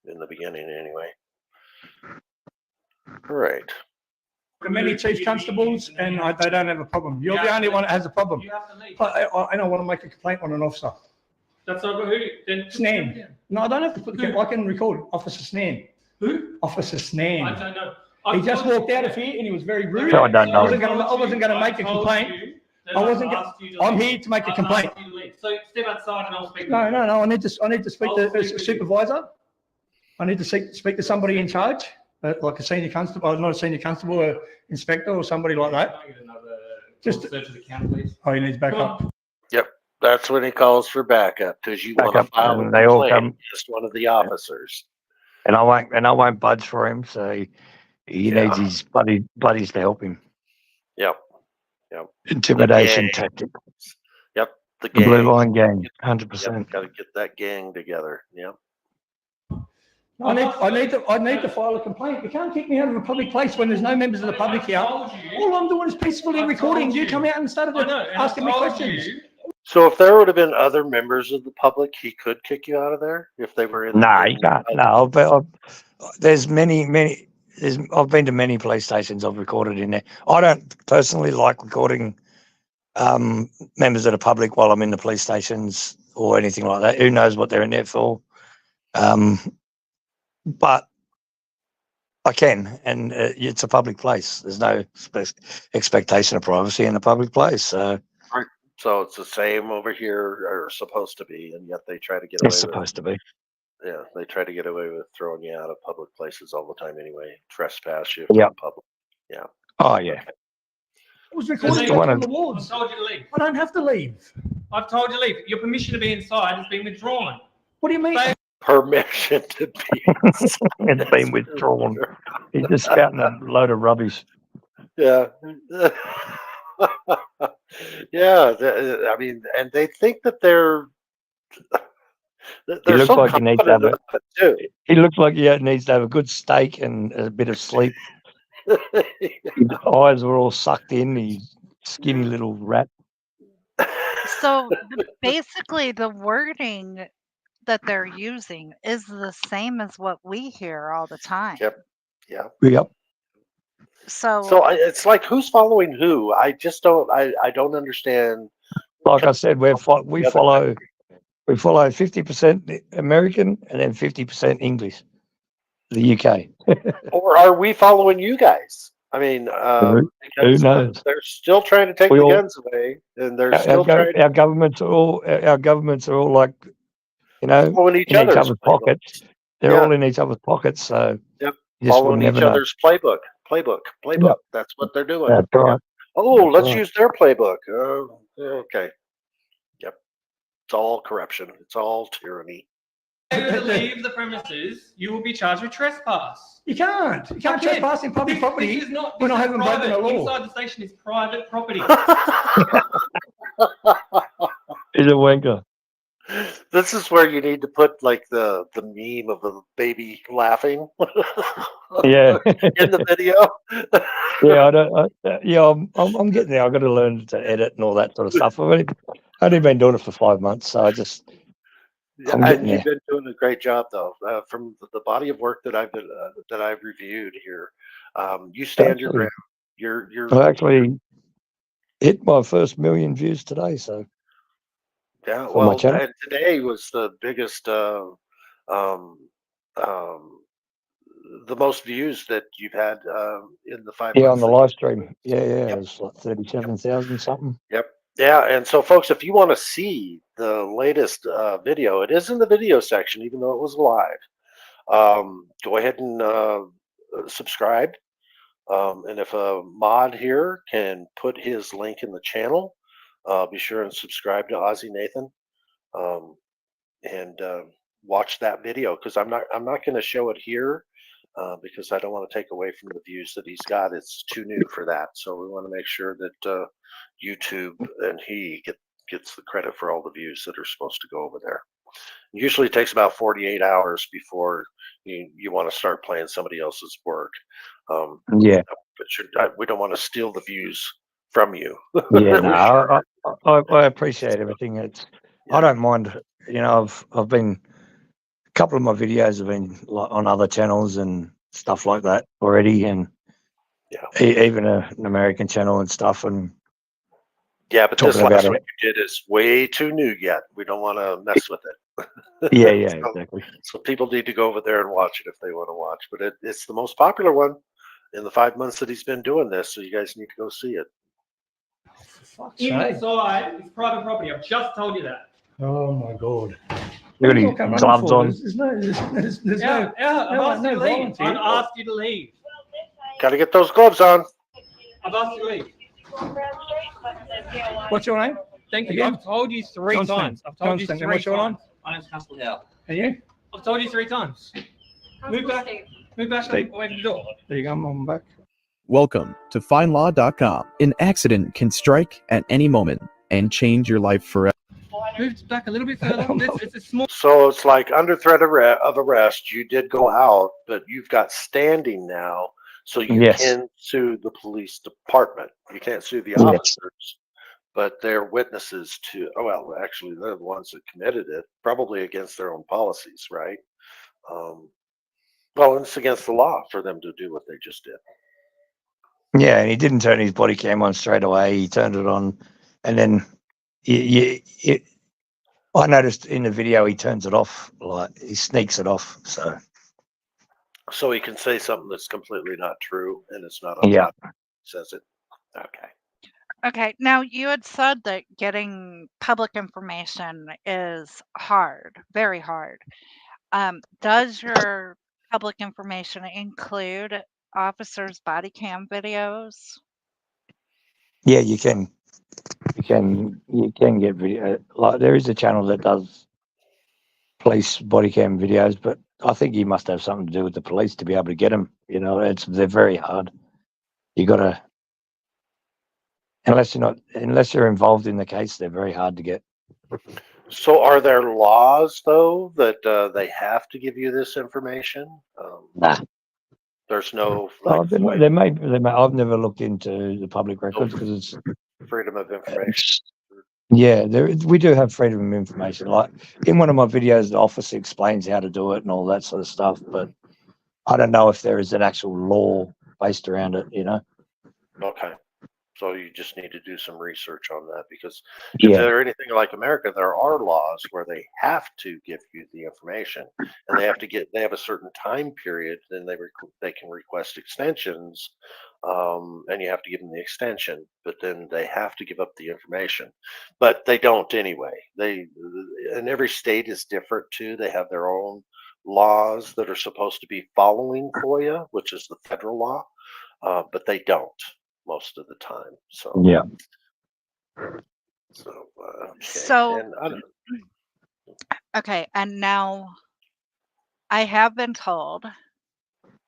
in the beginning, anyway. All right. Many chief constables, and they don't have a problem. You're the only one that has a problem. You have to leave. I don't want to make a complaint on an officer. That's not who. Then Snan. No, I don't have to put the. I can record Officer Snan. Who? Officer I Snan. don't know. He just walked out of here and he was very rude. No, I don't know. I wasn't going to make a complaint. I wasn't. I'm here to make a complaint. So step outside and I'll speak. No. I need to speak to a supervisor. I need to speak to somebody in charge, like a senior constable, not a senior constable, an inspector or somebody like that. Just search of the account, please. Oh, he needs backup. Yep, that's when he calls for backup because you want to Backup, file a and they all complaint come. against one of the officers. And I won't budge for him. So he needs his buddies to help him. Yep. Intimidation tactic. Yep, the The gang. Blue Line Gang, 100%. Yep, got to get that gang together. Yep. I need to file a complaint. You can't kick me out of a public place when there's no members of the public here. All I'm doing is peacefully recording. You come out and started asking me questions. So if there would have been other members of the public, he could kick you out of there if they were in. No, you can't. No, but there's many. I've been to many police stations. I've recorded in there. I don't personally like recording members of the public while I'm in the police stations or anything like that. Who knows what they're in there for? But I can, and it's a public place. There's no expectation of privacy in a public place. So it's the same over here, or supposed to be, and yet they try to get away it's with. supposed to be. Yeah, they try to get away with throwing you out of public places all the time anyway. Trespass you Yep. from public. Yeah. Oh yeah. I was recording on the wards. I've told you to leave. I don't have to leave. I've told you to leave. Your permission to be inside has been withdrawn. What do you mean? Permission to be. It's been withdrawn. He's just spouting a load of rubbish. Yeah. Yeah. I mean, and they think that they're He looks so like he needs to have confident of it, too. He looks like he needs to have a good steak and a bit of sleep. His eyes were all sucked in. He's skinny little rat. So basically, the wording that they're using is the same as what we hear all the time. Yep. Yeah. Yep. So It's like who's following who? I just don't. I don't understand. Like I said, we The other follow 50% American and then 50% English. The UK. Or are we following you guys? I mean, Who because knows? they're still trying to take We the all guns away, and they're still trying our governments are all like, following each in each other's other's playbook. pockets. They're Yeah, all in each other's pockets, so yep. you just would Following never each know. other's playbook. Yep. That's what they're doing. That's Yeah. right. Oh, That's let's right. use their playbook. Okay. Yep. It's all corruption. It's all tyranny. To leave the premises, you will be charged with trespass. You can't. You can't Okay. trespass in public property This is not. when This I is haven't broken private. the law. Inside the station is private property. He's a wanker. This is where you need to put like the meme of the baby laughing Yeah. in the video. Yeah, I don't. I'm getting there. I've got to learn to edit and all that sort of stuff. I've only been doing it for 5 months, so Yeah, I'm and getting you've there. been doing a great job, though. From the body of work that I've reviewed here, you stand your Actually, ground. You're I actually hit my first million views today, so yeah. for my Well, channel. and today was the biggest, um, um, the most views that you've had in the 5 Yeah, on months the that live stream. Yeah, it Yep, was like yep, 37,000 something. yep. Yeah, and so folks, if you want to see the latest video, it is in the video section, even though it was live. Go ahead and subscribe. And if a mod here can put his link in the channel, be sure and subscribe to Aussie Nathan and watch that video because I'm not going to show it here because I don't want to take away from the views that he's got. It's too new for that, so we want to make sure that YouTube and he gets the credit for all the views that are supposed to go over there. Usually it takes about 48 hours before you want to start playing somebody else's work. Yeah, But we don't want to steal the views from you. yeah. We sure No, I appreciate everything. I Yeah. don't mind. I've been a couple of my videos have been like on other channels and stuff like that already, and Yeah. even an American channel and stuff, and Yeah, but this talking about last one it. you did is way too new yet. We don't want to mess with it. Yeah, so, exactly. so people need to go over there and watch it if they want to watch. But it's the most popular one in the 5 months that he's been doing this. So you guys need to go see it. For fuck's sake. Inside is private property. I've just told you that. Oh my god. Look at What are you his running gloves for? on. There's no. Yeah, I've no, asked you to no leave. volunteer. I've asked you to leave. Got to get those gloves on. I've asked you to leave. What's your name? Thank you. Again? I've told you three Johnston. times. I've told Johnston. you And three what's your name? times. My name's Constable Howe. And you? I've told you 3 times. Move back. Move back Steve. away from the door. There you go. I'm back. Welcome to FindLaw.com. An accident can strike at any moment and change your life forever. Move back a little bit further. It's a small. So it's like under threat of arrest, you did go out, but you've got standing now, so you Yes. can sue the police department. You can't sue the Yes. officers, but they're witnesses to. Oh well, actually, they're the ones that committed it, probably against their own policies, right? Well, it's against the law for them to do what they just did. Yeah, and he didn't turn his body cam on straight away. He turned it on, and then I noticed in the video he turns it off, like he sneaks it off. So he can say something that's completely not true, and it's not on Yeah, top. Says it. Okay. Okay, now you had said that getting public information is hard, very hard. Does your public information include officers' body cam videos? yeah, you can get video. Like there is a channel that does police body cam videos, but I think you must have something to do with the police to be able to get them. They're very hard. You got to unless you're involved in the case, they're very hard to get. So, are there laws though that they have to give you this information? Nah. There's no Oh, like there may. I've never looked into the public records because it's freedom of information. Yeah, we do have freedom of information. Like in one of my videos, the officer explains how to do it and all that sort of stuff. But I don't know if there is an actual law based around it. Okay. So you just need to do some research on that, because if Yeah. they're anything like America, there are laws where they have to give you the information, and they have a certain time period. Then they can request extensions, and you have to give them the extension. But then they have to give up the information, but they don't anyway. And every state is different too. They have their own laws that are supposed to be following FOIA, which is the federal law, but they don't most of the time. So, Yeah. okay, So, and okay, and now I have been told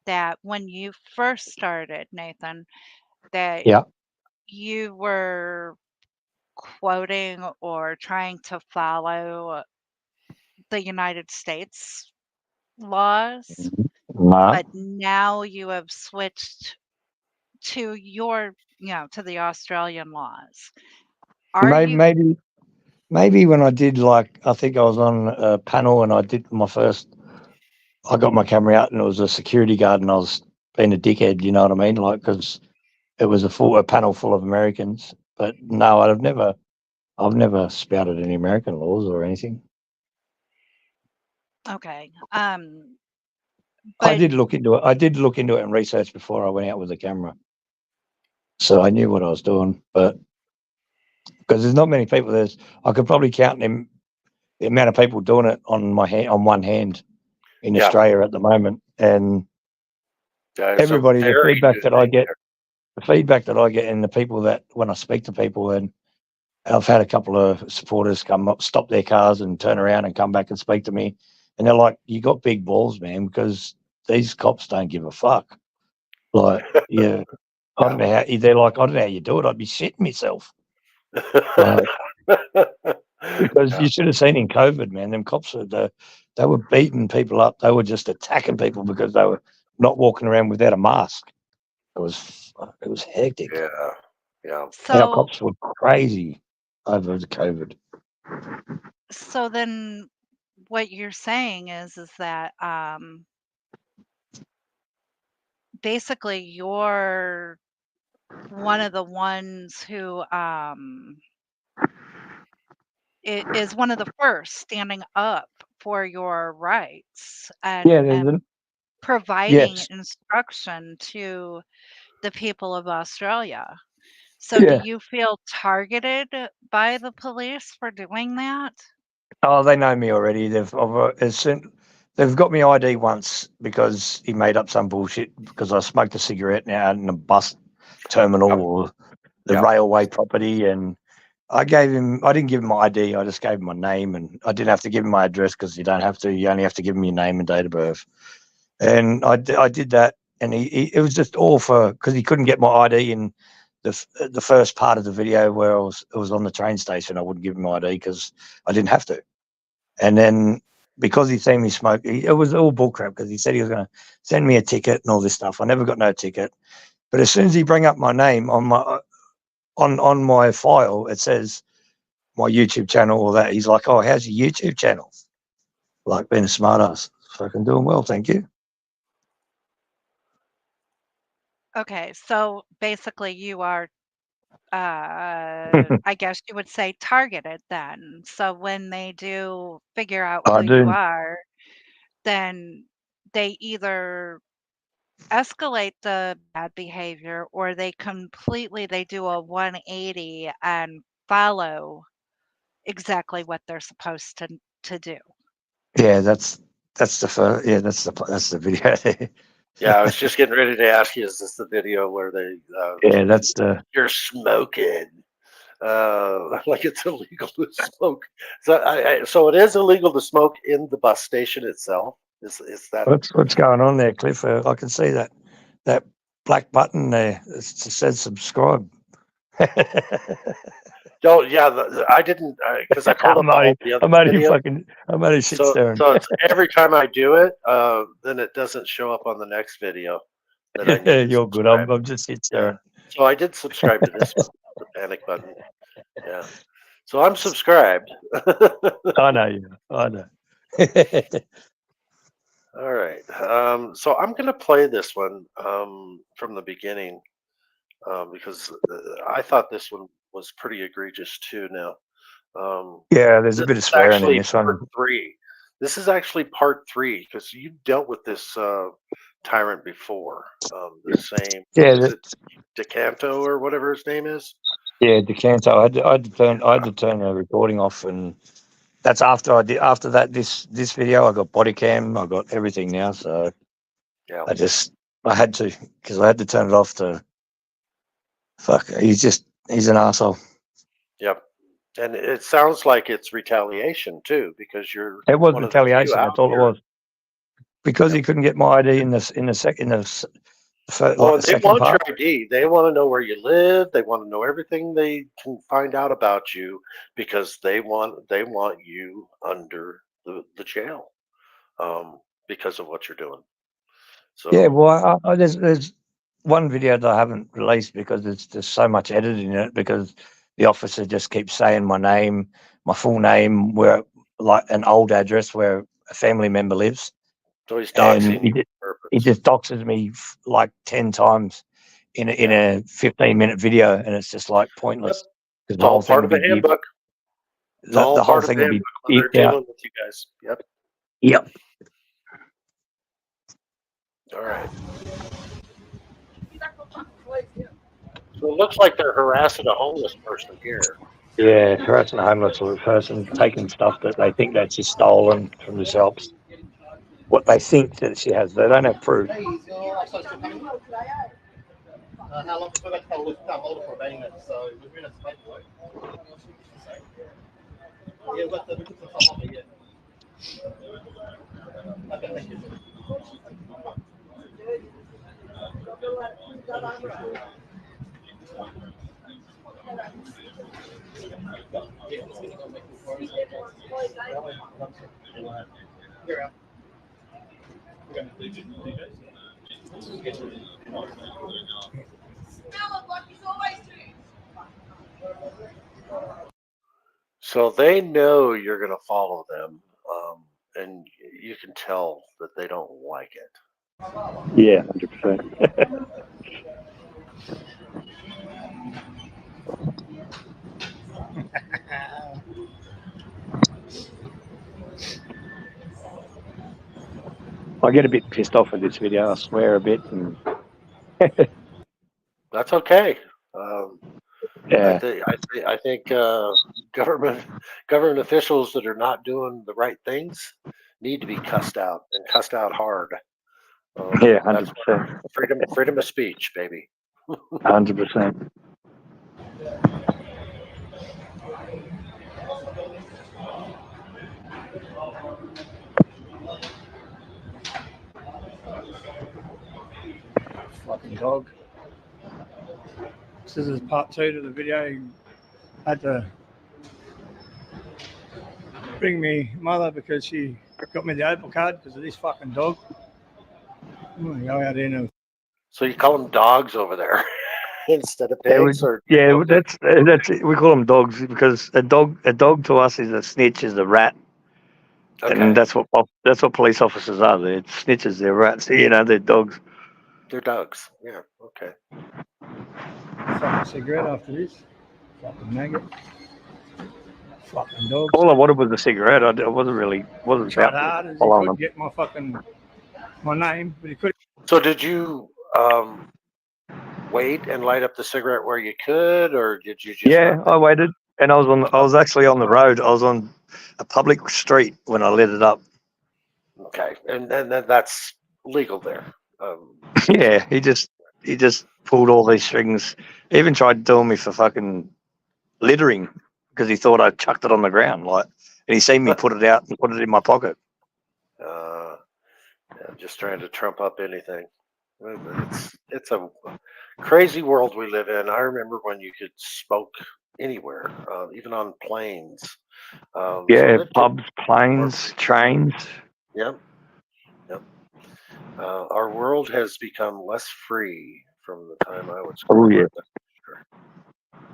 that when you first started, Nathan, that Yeah. you were quoting or trying to follow the United States laws, No. but now you have switched to to the Australian laws. Are Maybe, you maybe, maybe when I did, like, I think I was on a panel and I did my first. I got my camera out and it was a security guard and I was being a dickhead. You know what I mean? Like, because it was a panel full of Americans. But no, I've never spouted any American laws or anything. okay? I But did look into it. I did look into it and research before I went out with the camera, so I knew what I was doing. But because there's not many people, I could probably count the amount of people doing it on on one hand in yeah, Australia at the moment, and there's a everybody, very good thing there. the feedback that I get, and the people that when I speak to people, and I've had a couple of supporters come up, stop their cars, and turn around and come back and speak to me, and they're like, "You got big balls, man," because these cops don't give a fuck. Like, yeah, I don't Yeah. know how they're like. I don't know how you do it. I'd be shitting myself. Like, because Yeah. you should have seen in COVID, man. Them cops they were beating people up. They were just attacking people because they were not walking around without a mask. It was hectic. Yeah. Yeah. Our so cops were crazy over the COVID. so then what you're saying is that basically you're one of the ones who is one of the first standing up for your rights Yeah, and providing yes, instruction to the people of Australia. So do yeah. you feel targeted by the police for doing that? Oh, they know me already. They've got me ID once because he made up some bullshit because I smoked a cigarette out in a bus terminal Yep. or the Yep. railway property, and I didn't give him my ID. I just gave him my name, and I didn't have to give him my address because you don't have to. You only have to give him your name and date of birth. And I did that, and it was just all for because he couldn't get my ID in the first part of the video where it was on the train station. I wouldn't give him my ID because I didn't have to. And then because he seen me smoke, it was all bullcrap because he said he was going to send me a ticket and all this stuff. I never got no ticket. But as soon as he bring up my name on my file, it says my YouTube channel or that. He's like, "Oh, how's your YouTube channel?" Like being a smartass. Fucking doing well, thank you. Okay, so basically you are I guess you would say targeted then. So when they do figure out who I you do. are, then they either escalate the bad behavior or they do a 180 and follow exactly what they're supposed to do. Yeah, that's the first. Yeah, that's the video. Yeah. I was just getting ready to ask you: is this the video where they Yeah, that's the. you're smoking? Like it's illegal to smoke. So it is illegal to smoke in the bus station itself. Is that? What's going on there, Cliff? I can see that black button there. It says subscribe. Oh yeah, I didn't because I pulled up all the other videos. I'm only shit staring. So it's every time I do it, then it doesn't show up on the next video that I need Yeah, to you're good. subscribe. I'm just shit Yeah. staring. So I did subscribe to this one, the panic button. Yeah. So I'm subscribed. I know you. I know. All right. So I'm going to play this one from the beginning because I thought this one was pretty egregious too. Now, Yeah, there's a this bit of is swearing in actually this one. part three. This is actually part three because you dealt with this tyrant before. The same, Yeah, is it DeCanto or whatever his name is? yeah, Decanto. I had to turn the recording off, and that's after I did. After that, this video, I got body cam. I got everything now, so Yeah. I had to because I had to turn it off to. Fuck, he's an asshole. Yep. And it sounds like it's retaliation too because you're It was one of the few retaliation. out That's all it here. was. Because Yep. he couldn't get my ID in the Oh, and they second want your part. ID. They want to know where you live. They want to know everything they can find out about you because they want you under the jail because of what you're doing. Yeah, So well, there's one video that I haven't released because there's just so much editing in it because the officer just keeps saying my name, my full name, where like an old address where a family member lives, he's and doxing you on he purpose. just doxes me like 10 times in a 15-minute video, and it's just like Yep. pointless because It's all part of the handbook. It's all the whole part of thing the will be handbook when they're beeped out. dealing with you guys. Yep. Yep. All right. So it looks like they're harassing a homeless person here. Yeah, harassing a homeless person, taking stuff that they think that she's stolen from the shops. What they think that she has, they don't have proof. How long have we got to hold it for about minutes? So we've been at the paperwork. Yeah, we put some stuff on there, yeah. Okay, thank you. Here, Al. We're going to do DJs. So they know you're going to follow them, and you can tell that they don't like it. Yeah, 100%. I get a bit pissed off with this video. I swear a bit, and That's okay. yeah, I think government officials that are not doing the right things need to be cussed out and cussed out hard. yeah, That's 100%, freedom of speech, baby. 100%. Fucking dog. This is part 2 to the video. He had to bring me mother because she got me the Opal card because of this fucking dog. I'm gonna go out in and So you call them dogs over there instead of Yeah, pigs, or that's it. We call them dogs because a dog to us is a snitch, is a rat, okay? and that's what police officers are. They're snitches, they're rats. You know, they're dogs. They're dogs. Yeah. Okay. fucking cigarette after this. Fucking maggot. Fucking dogs. All I wanted was a cigarette. I wasn't Tried about hard to as he follow could them. get my name, but he couldn't. So did you wait and light up the cigarette where you could, or did you just Yeah, not I think? waited, and I was actually on the road. I was on a public street when I lit it up. Okay, and that's legal there. Yeah, he just pulled all these strings. He even tried doing me for fucking littering because he thought I chucked it on the ground, like, and he seen me put it out and put it in my pocket. Yeah, just trying to trump up anything. It's a crazy world we live in. I remember when you could smoke anywhere, even on planes. So Yeah, they've taken pubs, planes, trains. Yep, yep. Our world has become less free from the time I was Oh growing yeah, up.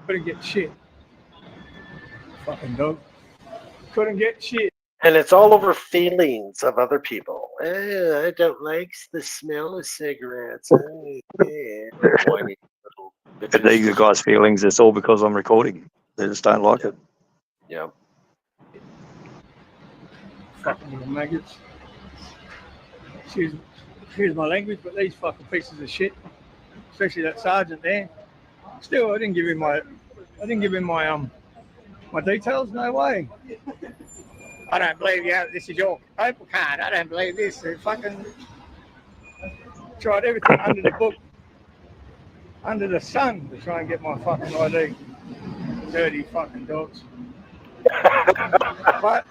Couldn't get shit. Fucking dog. Couldn't get shit. And it's all over feelings of other people. I don't like the smell of cigarettes. Yeah. Whiny little But bitches. these are guys' feelings. It's all because I'm recording. They just don't like it. Yeah. Fucking little maggots. Excuse my language, but these fucking pieces of shit, especially that sergeant there. Still, I didn't give him my my details. No way. I don't believe you. This is your Opal card. I don't believe this. They fucking tried everything under the book, under the sun, to try and get my fucking ID. Dirty fucking dogs. But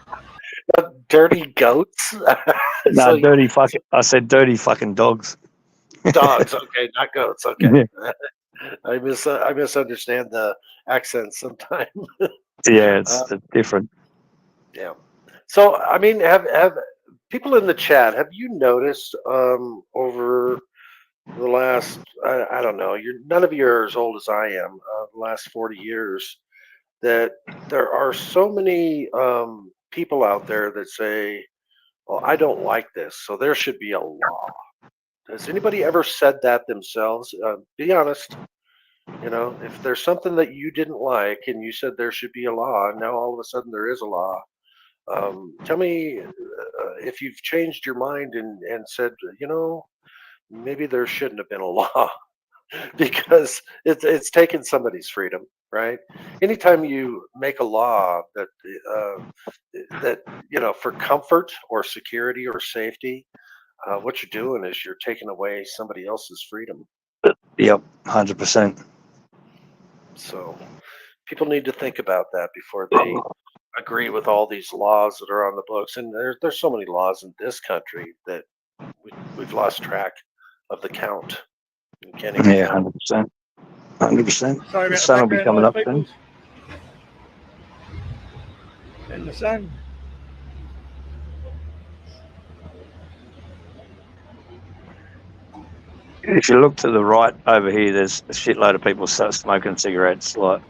Dirty goats? No, So dirty fucking. I said dirty fucking dogs. dogs, okay, not goats. Okay. I misunderstand the accent sometimes. Yeah, it's different. Yeah. So, I mean, have people in the chat, have you noticed over the last, I don't know, none of you are as old as I am, the last 40 years, that there are so many people out there that say, well, I don't like this, so there should be a law. Has anybody ever said that themselves? Be honest. You know, if there's something that you didn't like and you said there should be a law, and now all of a sudden there is a law, tell me if you've changed your mind and said, you know, maybe there shouldn't have been a law because it's taken somebody's freedom, right? Anytime you make a law that you know, for comfort or security or safety, what you're doing is you're taking away somebody else's freedom. Yep, 100%. So people need to think about that before they agree with all these laws that are on the books. And there's so many laws in this country that we've lost track of the count. We can't even Yeah, count. 100%. 100%. sorry The about sun the will be background coming noise, up soon. peoples. And the sun. If you look to the right over here, there's a shitload of people smoking cigarettes. Like,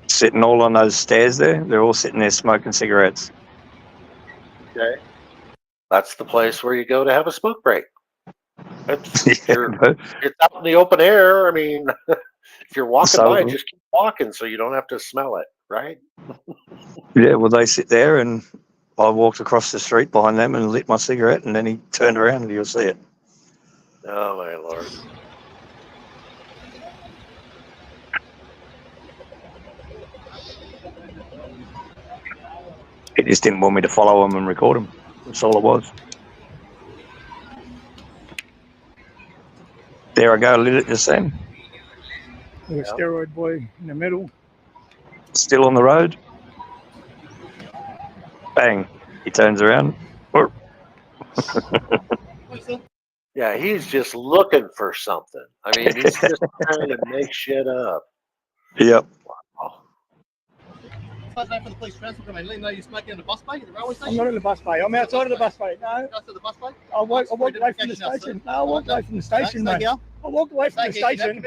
sitting all on those stairs there. They're all sitting there smoking cigarettes. Okay. That's the place where you go to have a smoke break. It's, Yeah, it's out in the open air. I mean, if you're walking by, so, just keep walking so you don't have to smell it, right? yeah, well, they sit there, and I walked across the street behind them and lit my cigarette, and then he turned around and you'll see it. Oh, my Lord. He just didn't want me to follow him and record him. That's all it was. There I go, lit it just then. The steroid boy in the middle. Still on the road. Bang. He turns around. Yeah, he's just looking for something. I mean, he's just trying to make shit up. Yep. Oh. For the police transport, I mean, you're smoking in the bus bay, the railway station? I'm not in the bus bay. I'm outside of the bus bay. No. Go to the bus bay? I walked away from the station. No, I walked away from the station, mate. I walked away from the station.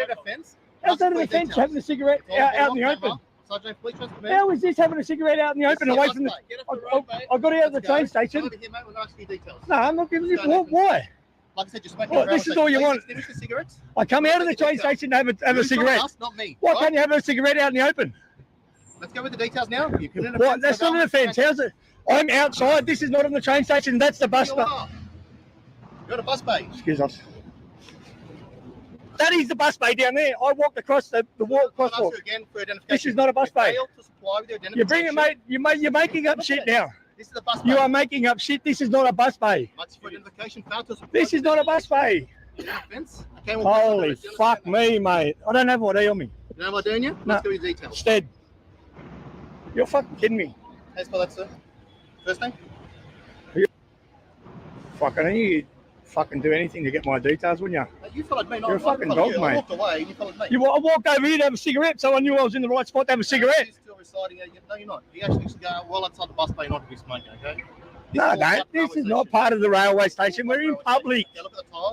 Outside of the fence, having a cigarette out in the open. How is this having a cigarette out in the open away from the... I got out of the train station. No, I'm not giving you... Why? Like I said, you're smoking. This is all you want. I come out of the train station to have a cigarette. Not me. Why can't you have a cigarette out in the open? Let's go with the details now. What? That's not an offence. How's it? I'm outside. This is not on the train station. That's the bus bay. You're at a bus bay. Excuse us. That is the bus bay down there. I walked across the walk crosswalk. This is not a bus bay. You bring it, mate. You're making up shit now. This is the bus bay. You are making up shit. This is not a bus bay. This is not a bus bay. Holy fuck me, mate. I don't have ID on me. You know what I'm doing you? No. Let's go with details. Stead. You're fucking kidding me. How spell that, sir? First name? Fucking, you fucking do anything to get my details, wouldn't you? You followed me. You're a fucking dog, mate. I walked away and you followed me. I walked over here to have a cigarette, so I knew I was in the right spot to have a cigarette. You're still residing. No, you're not. You actually go well outside the bus bay not to be smoking, okay? No, no, this is not part of the railway station. We're in public.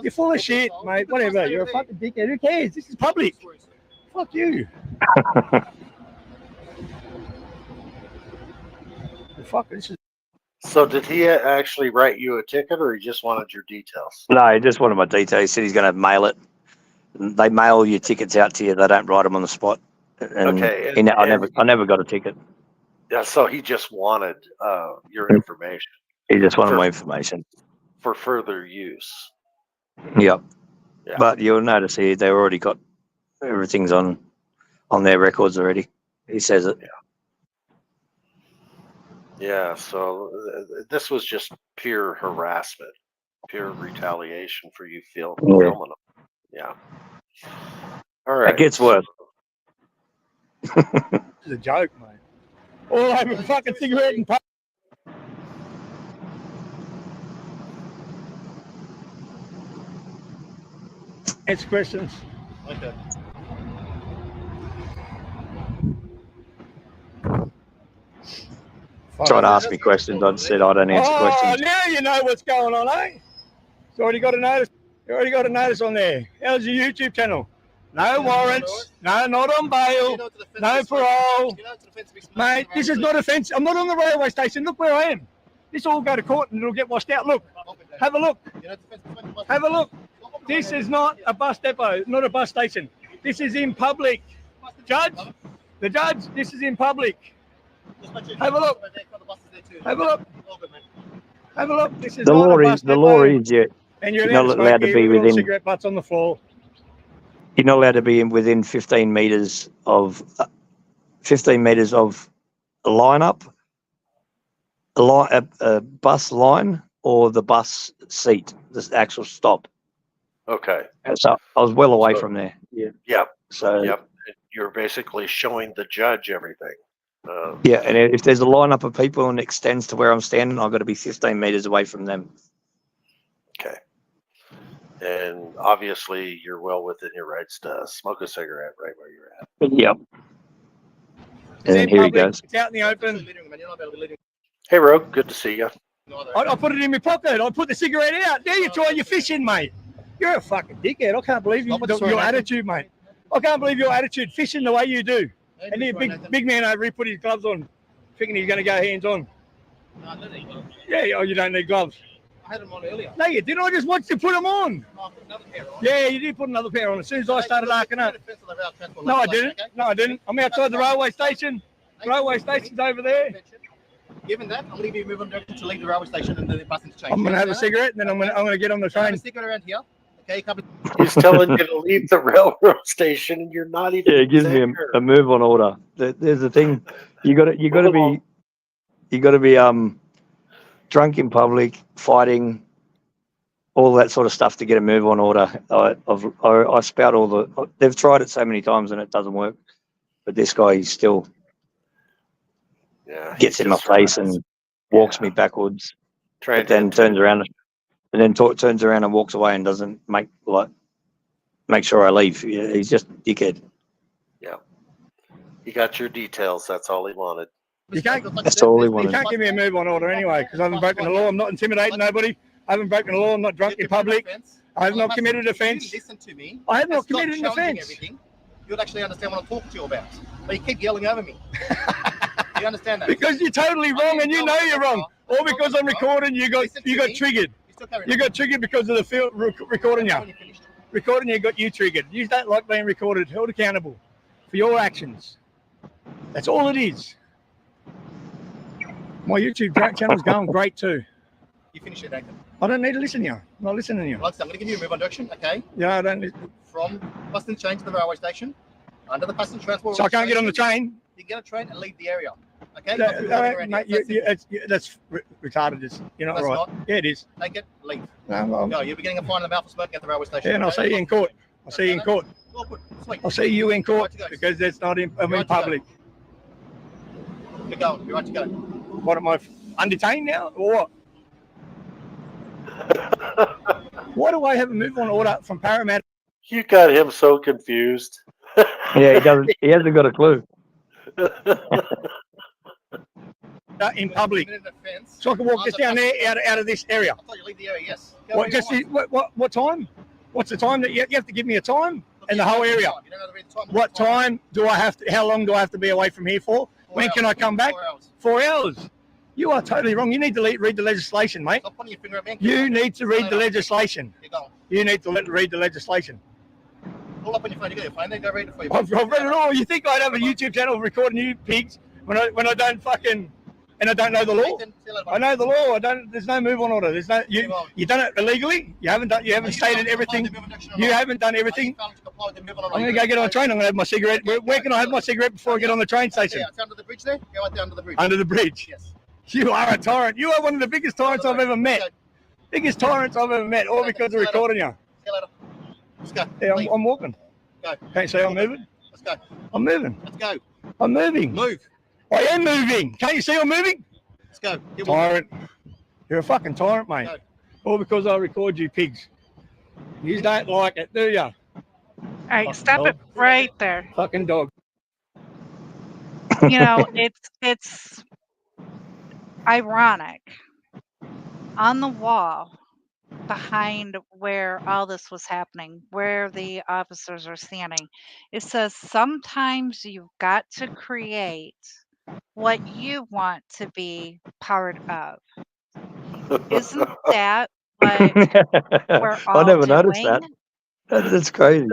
You're full of shit, mate. Whatever. You're a fucking dickhead. Who cares? This is public. Fuck you. Fuck, this is. So did he actually write you a ticket, or he just wanted your details? No, he just wanted my details. He said he's going to mail it. They mail your tickets out to you. They don't write them on the spot. And Okay, I never got a ticket. Yeah, so he just wanted your information He just wanted my information. for further use. Yep. Yeah. But you'll notice here they've already got everything's on their records already. He says it. Yeah, so this was just pure harassment, pure retaliation for you filming them. Yeah. All right. It gets worse. This is a joke, mate. All over a fucking cigarette and pipe. Answer questions. Okay. Trying to ask me questions. I said I don't answer questions. Now you know what's going on, eh? It's already got a notice. You already got a notice on there. How's your YouTube channel? No warrants. No, not on bail. No parole. Mate, this is not offence. I'm not on the railway station. Look where I am. This will all go to court and it'll get washed out. Look. Have a look. Have a look. This is not a bus depot, not a bus station. This is in public. Judge, the judge, this is in public. Have a look. Have a look. Have a look. This is The not law a bus is the law depot. is you. And you're You're not allowed to be within. Cigarette butts on the floor. You're not allowed to be within 15 meters of a lineup, a bus line, or the bus seat, the actual stop. Okay. So I was well away from there. Yeah. Yep. So Yep. You're basically showing the judge everything. yeah, and if there's a lineup of people and it extends to where I'm standing, I've got to be 15 meters away from them. Okay. And obviously, you're well within your rights to smoke a cigarette right where you're at. Yep. And then here he goes. It's out in the open. Hey, Rogue, good to see you. I put it in my pocket. I put the cigarette out. There you try your fishing, mate. You're a fucking dickhead. I can't believe your attitude, mate. I can't believe your attitude fishing the way you do. And the big man over here put his gloves on, thinking he's going to go hands on. No, I don't need gloves. Yeah, oh, you don't need gloves. I had them on earlier. No, you didn't. I just watched you put them on. No, I put another pair on. Yeah, you did put another pair on as soon as I started arcing up. No, I didn't. No, I didn't. I'm outside the railway station. The railway station's over there. Given that, I'm going to give you a move on direction to leave the railway station and the bus interchange. I'm going to have a cigarette and then I'm going to get on the Have a train. cigarette around here. Okay, He's telling you to leave the railroad station, and you're not even. Yeah, it gives me there. a move on order. There's a thing. You got to be drunk in public, fighting, all that sort of stuff to get a move on order. I spout all the. They've tried it so many times and it doesn't work. But this guy, he still gets in my face and walks me backwards. But then turns around and walks away and doesn't make sure I leave. Yeah, he's just a dickhead. Yeah, he got your details. That's all he wanted. That's all he You wanted. can't give me a move on order anyway because I haven't broken the law. I'm not intimidating nobody. I haven't broken the law. I'm not drunk in public. I have not committed offence. Listen to me. I have not Stop committed an challenging offence. everything. You'll actually understand what I'm talking to you about. But you keep yelling over me. You understand that? Because you're totally wrong and you know you're wrong. Or because I'm recording, you got triggered. You got triggered because of the field recording you. Recording you got you triggered. You don't like being recorded, held accountable for your actions. That's all it is. My YouTube channel's going great too. You finish it, Nathan. I don't need to listen to you. I'm not listening to you. Right, so I'm going to give you a move on direction, okay? Yeah, I don't. From bus interchange to the railway station, under the passenger transport. So I can't get on the train. You get a train and leave the area, okay? Mate, that's retarded. You're not That's right. not. Yeah, it is. Take it, leave. No, No, you'll be getting a fine amount for smoking at the railway station. yeah, and I'll see you in court. I'll see you in court. Well, good. Sweet. I'll see you in court Right to go. because that's not in, I'm Right in to go. public. You're going. You're right to go. What am I undetained now or what? Why do I have a move on order from Parramatta? You got him so confused. Yeah, he doesn't. He hasn't got a clue. in public. Minute offence. So I can walk just down there out of this area. I thought you leave the area, yes. What, just what time? What's the time that you have to give me a time and the whole area? You don't have to read the time. What time do I have to, how long do I have to be away from here for? When can I come back? 4 hours. 4 hours. You are totally wrong. You need to read the legislation, mate. Stop pointing your finger at me. You need to read the legislation. You're going. You need to read the legislation. Pull up on your phone. You got your phone there. Go read it for you. I've read it all. You think I'd have a YouTube channel recording you pigs when I don't fucking, and I don't know the law? I know the law. I don't. There's no move on order. There's no. You done it illegally. You haven't stated everything. You haven't done everything. I'm gonna go get on a train. I'm gonna have my cigarette. Where can I have my cigarette before I get on the train station? It's under the bridge there. Go right there under the bridge. Under the bridge. Yes. You are a tyrant. You are one of the biggest tyrants I've ever met. Biggest tyrants I've ever met. All because of recording you. See you later. Let's go. Yeah, I'm walking. Go. Can't see I'm moving. Let's go. I'm moving. Let's go. I'm moving. Move. I am moving. Can't you see I'm moving? Let's go. Tyrant. You're a fucking tyrant, mate. Go. All because I record you pigs. You don't like it, do ya? All right, stop it right there. Fucking dog. You know, it's ironic. On the wall behind where all this was happening, where the officers are standing, it says sometimes you've got to create what you want to be part of. Isn't that what we're all I never noticed doing? that. That's crazy.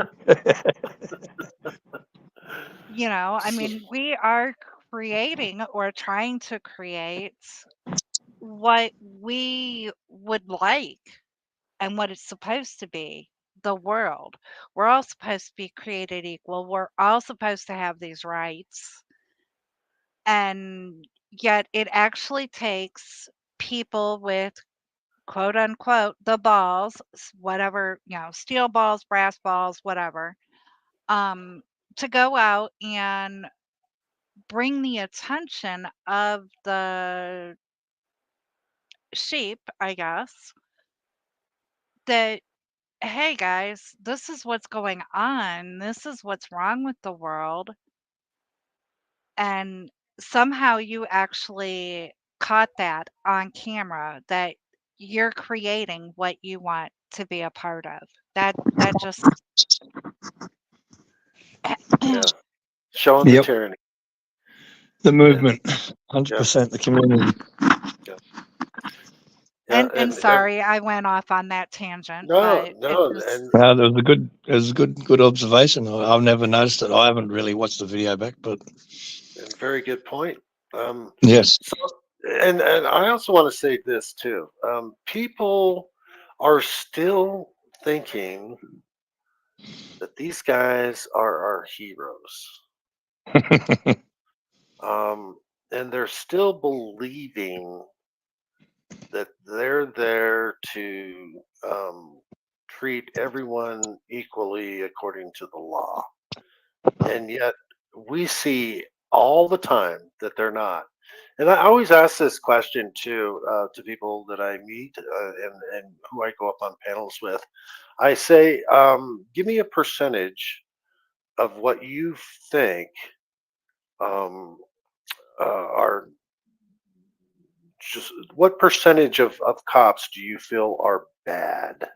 You know, I mean, we are creating or trying to create what we would like and what it's supposed to be, the world. We're all supposed to be created equal. We're all supposed to have these rights. And yet it actually takes people with quote unquote the balls, whatever, you know, steel balls, brass balls, whatever, to go out and bring the attention of the sheep, I guess, that, hey guys, this is what's going on. This is what's wrong with the world. And somehow you actually caught that on camera that you're creating what you want to be a part of. That just Yeah. Showing the Yep. tyranny. The movement, 100%. The community. Yeah, and sorry, I went off on that tangent. no, but no, it just, and That was a good observation. I've never noticed it. I haven't really watched the video back, but very good point. yes. So, and I also want to say this too. People are still thinking that these guys are our heroes. And they're still believing that they're there to treat everyone equally according to the law. And yet we see all the time that they're not. And I always ask this question to people that I meet and who I go up on panels with. I say, give me a percentage of what you think are just what percentage of cops do you feel are bad?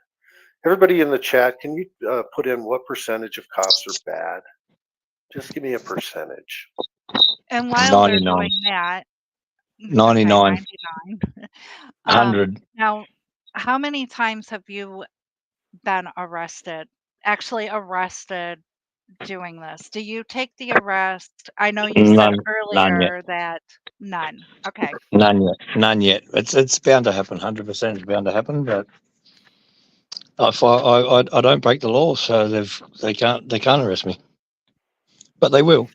Everybody in the chat, can you put in what percentage of cops are bad? Just give me a percentage. and while they're 99. doing that, 99. okay, 99. 100. Now, how many times have you been arrested? Actually arrested doing this? Do you take the arrest? I know you said None yet. earlier that none. Okay. None yet. It's bound to happen. 100% it's bound to happen. But if I don't break the law, so they can't arrest me. But they will.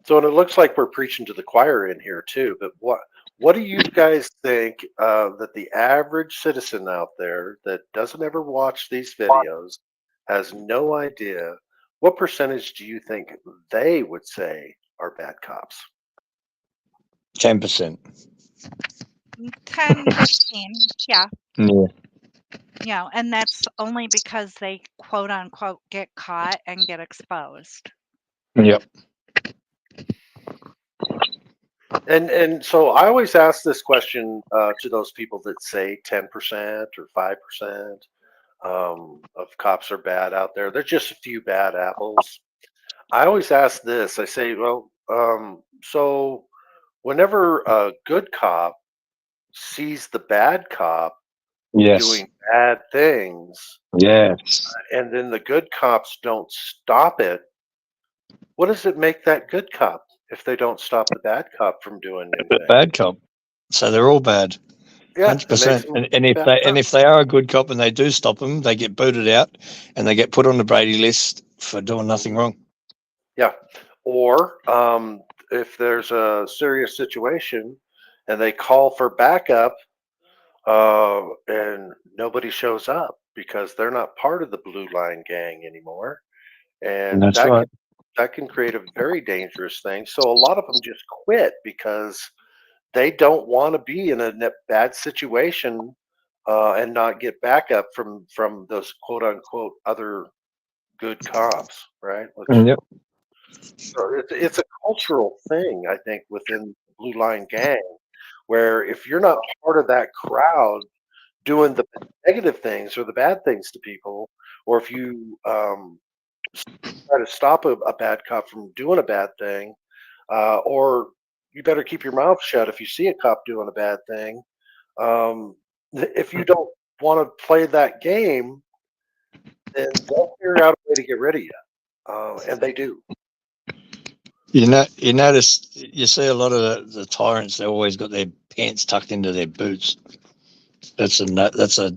So, and it looks like we're preaching to the choir in here too. But what do you guys think that the average citizen out there that doesn't ever watch these videos has no idea? What percentage do you think they would say are bad cops? 10%. 10, 15. Yeah. Yeah. You know, and that's only because they quote unquote get caught and get exposed. Yep. And so I always ask this question to those people that say 10% or 5% of cops are bad out there. There's just a few bad apples. I always ask this. I say, well, so whenever a good cop sees the bad cop Yes. doing bad things, Yes. and then the good cops don't stop it, what does it make that good cop if they don't stop the bad cop from doing anything? Bad cop. So they're all bad. Yeah, it makes 100%. them And if bad they cops. are a good cop and they do stop them, they get booted out and they get put on the Brady list for doing nothing wrong. Yeah. Or if there's a serious situation and they call for backup and nobody shows up because they're not part of the Blue Line gang anymore, And and that's right. that can create a very dangerous thing. So a lot of them just quit because they don't want to be in a bad situation and not get backup from those quote unquote other good cops, right? Which Yep. so it's a cultural thing, I think, within the Blue Line Gang, where if you're not part of that crowd doing the negative things or the bad things to people, or if you try to stop a bad cop from doing a bad thing, or you better keep your mouth shut if you see a cop doing a bad thing. If you don't want to play that game, then they'll figure out a way to get rid of you, and they do. You notice, you see a lot of the tyrants, they've always got their pants tucked into their boots. That's a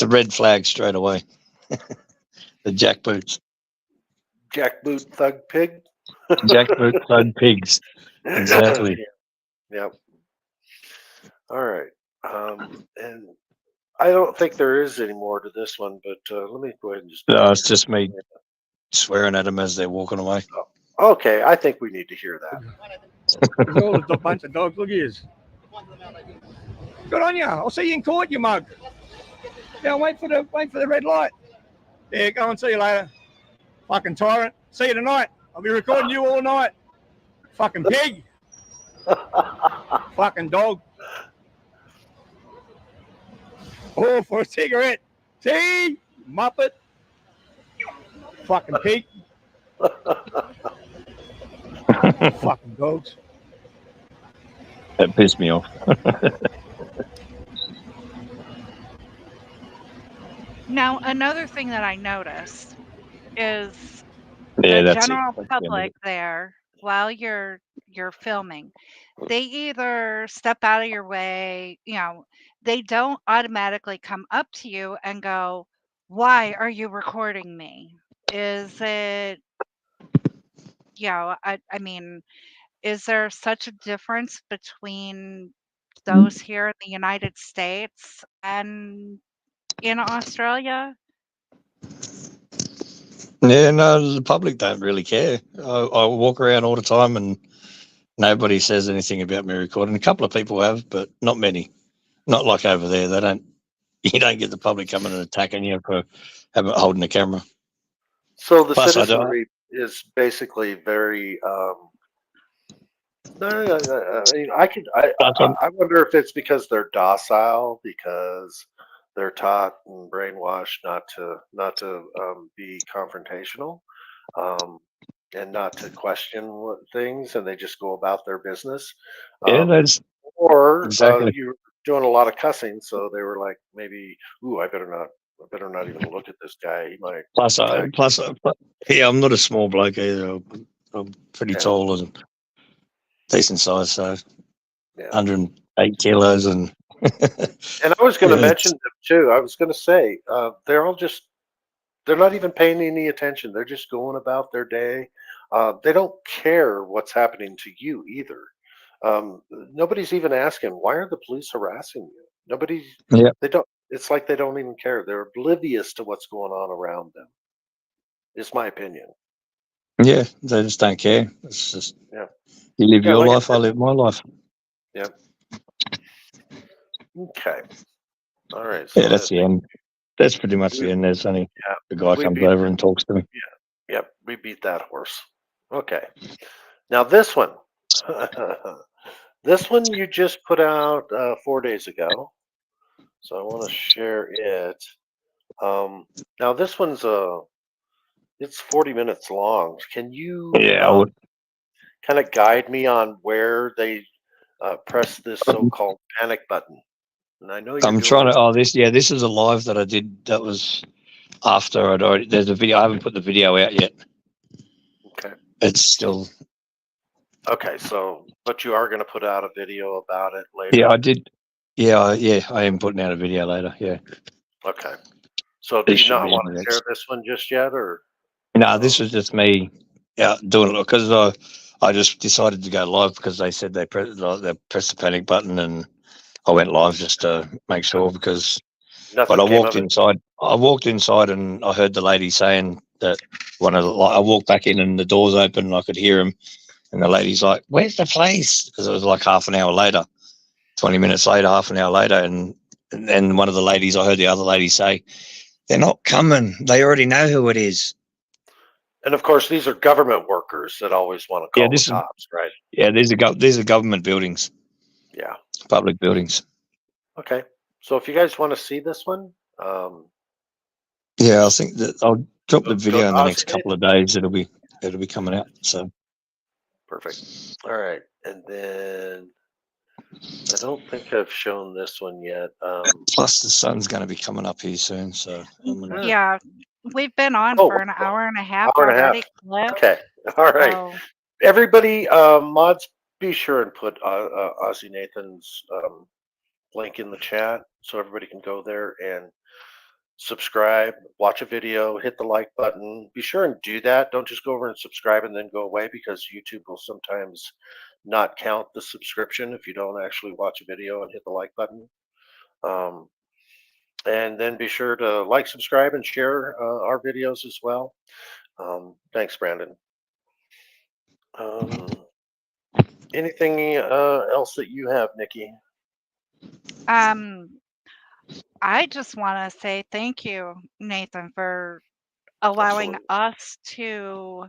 red flag straight away. The jackboots. Jackboot thug pig. Jackboot thug pigs. Exactly. Yep. All right. And I don't think there is any more to this one, but let me go ahead and just. No, it's just me swearing at them as they're walking away. Okay, I think we need to hear that. There's all a bunch of dogs. Look at yours. Good on you. I'll see you in court, you mug. Yeah, wait for the red light. Yeah, go and see you later. Fucking tyrant. See you tonight. I'll be recording you all night. Fucking pig. Fucking dog. Oh, for a cigarette. See? Muppet. Fucking pig. Fucking dogs. That pissed me off. Now, another thing that I noticed is Yeah, the that's it. general That's the end of public it. there while you're filming, they either step out of your way, they don't automatically come up to you and go, "Why are you recording me?" Is it, I mean, is there such a difference between those here in the United States and in Australia? Yeah, no, the public don't really care. I walk around all the time and nobody says anything about me recording. A couple of people have, but not many. Not like over there. They don't. You don't get the public coming and attacking you for holding the camera. So the Plus, I don't. citizenry is basically very. I mean, I wonder if it's because they're docile, because they're taught and brainwashed not to be confrontational, um, and not to question what things, and they just go about their business. Yeah, Um, that's or exactly. you're doing a lot of cussing, so they were like, maybe, ooh, I better not even look at this guy. He might Plus, attack. yeah, I'm not a small bloke either. I'm pretty Yeah. tall and decent size, so Yeah. 108 kilos, and And I was going to yeah, mention them too. I was going to say they're all just they're not even paying any attention. They're just going about their day. They don't care what's happening to you either. Nobody's even asking, why are the police harassing you? Nobody. yeah, They don't. It's like they don't even care. They're oblivious to what's going on around them. Is my opinion. yeah, they just don't care. It's just Yeah. you live Yeah. your Like I life, I said. live my life. Yeah. Okay. All right. Yeah, So that's the end. That's pretty much we, the end. There's only yeah, the guy we comes beat. over and talks to me. Yeah. Yep. We beat that horse. Okay. Now this one. This one you just put out 4 days ago, so I want to share it. Now this one's it's 40 minutes long. Can you Yeah, I would. kind of guide me on where they press this so-called panic button? And I know you're I'm doing trying this. to. Oh, this is a live that I did. That was after I'd already. There's a video. I haven't put the video out yet. Okay. It's still. Okay. So, but you are going to put out a video about it later. Yeah, I did. Yeah. I am putting out a video later. Yeah. Okay. So, do This you should not be in want the to share next. this one just yet, or? No, this was just me. Yeah, doing it because I just decided to go live because they said they pressed the panic button and I went live just to make sure because. But Nothing I came walked of it. inside. I walked inside and I heard the lady saying that one of the. Like, I walked back in and the doors open and I could hear him. And the lady's like, "Where's the place?" Because it was like half an hour later, 20 minutes later, half an hour later, and then one of the ladies, I heard the other lady say, "They're not coming. They already know who it is." And of course, these are government workers that always want to Yeah, call the cops, right? these are government buildings, Yeah. public buildings. Okay. So, if you guys want to see this one, Yeah, I just think that I'll drop the go video to in the next Aussie couple Nathan. of days. It'll be coming out. So Perfect. All right. And then I don't think I've shown this one yet. plus the sun's going to be coming up here soon. So I'm gonna. Yeah, we've been on Oh, for an hour and a half hour and a half. already, Cliff. Okay. All right. So Everybody, mods, be sure and put Aussie Nathan's link in the chat so everybody can go there and subscribe, watch a video, hit the like button. Be sure and do that. Don't just go over and subscribe and then go away because YouTube will sometimes not count the subscription if you don't actually watch a video and hit the like button. And then be sure to like, subscribe, and share our videos as well. Thanks, Brandon. Anything else that you have, Nikki? um I just want to say thank you, Nathan, for allowing Absolutely. us to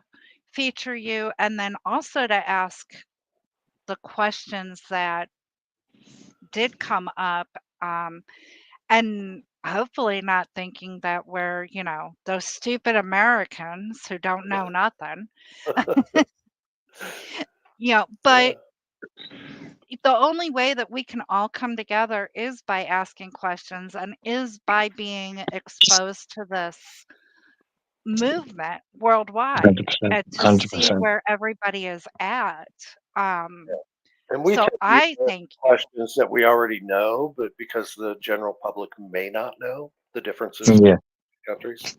feature you and then also to ask the questions that did come up. And hopefully not thinking that we're, those stupid Americans who don't know nothing. Yeah, But the only way that we can all come together is by asking questions and is by being exposed to this movement worldwide 100%, and to see 100%. where everybody is at. Um, and we so tend to I ask thank you. questions that we already know, but because the general public may not know the differences Yeah. between countries.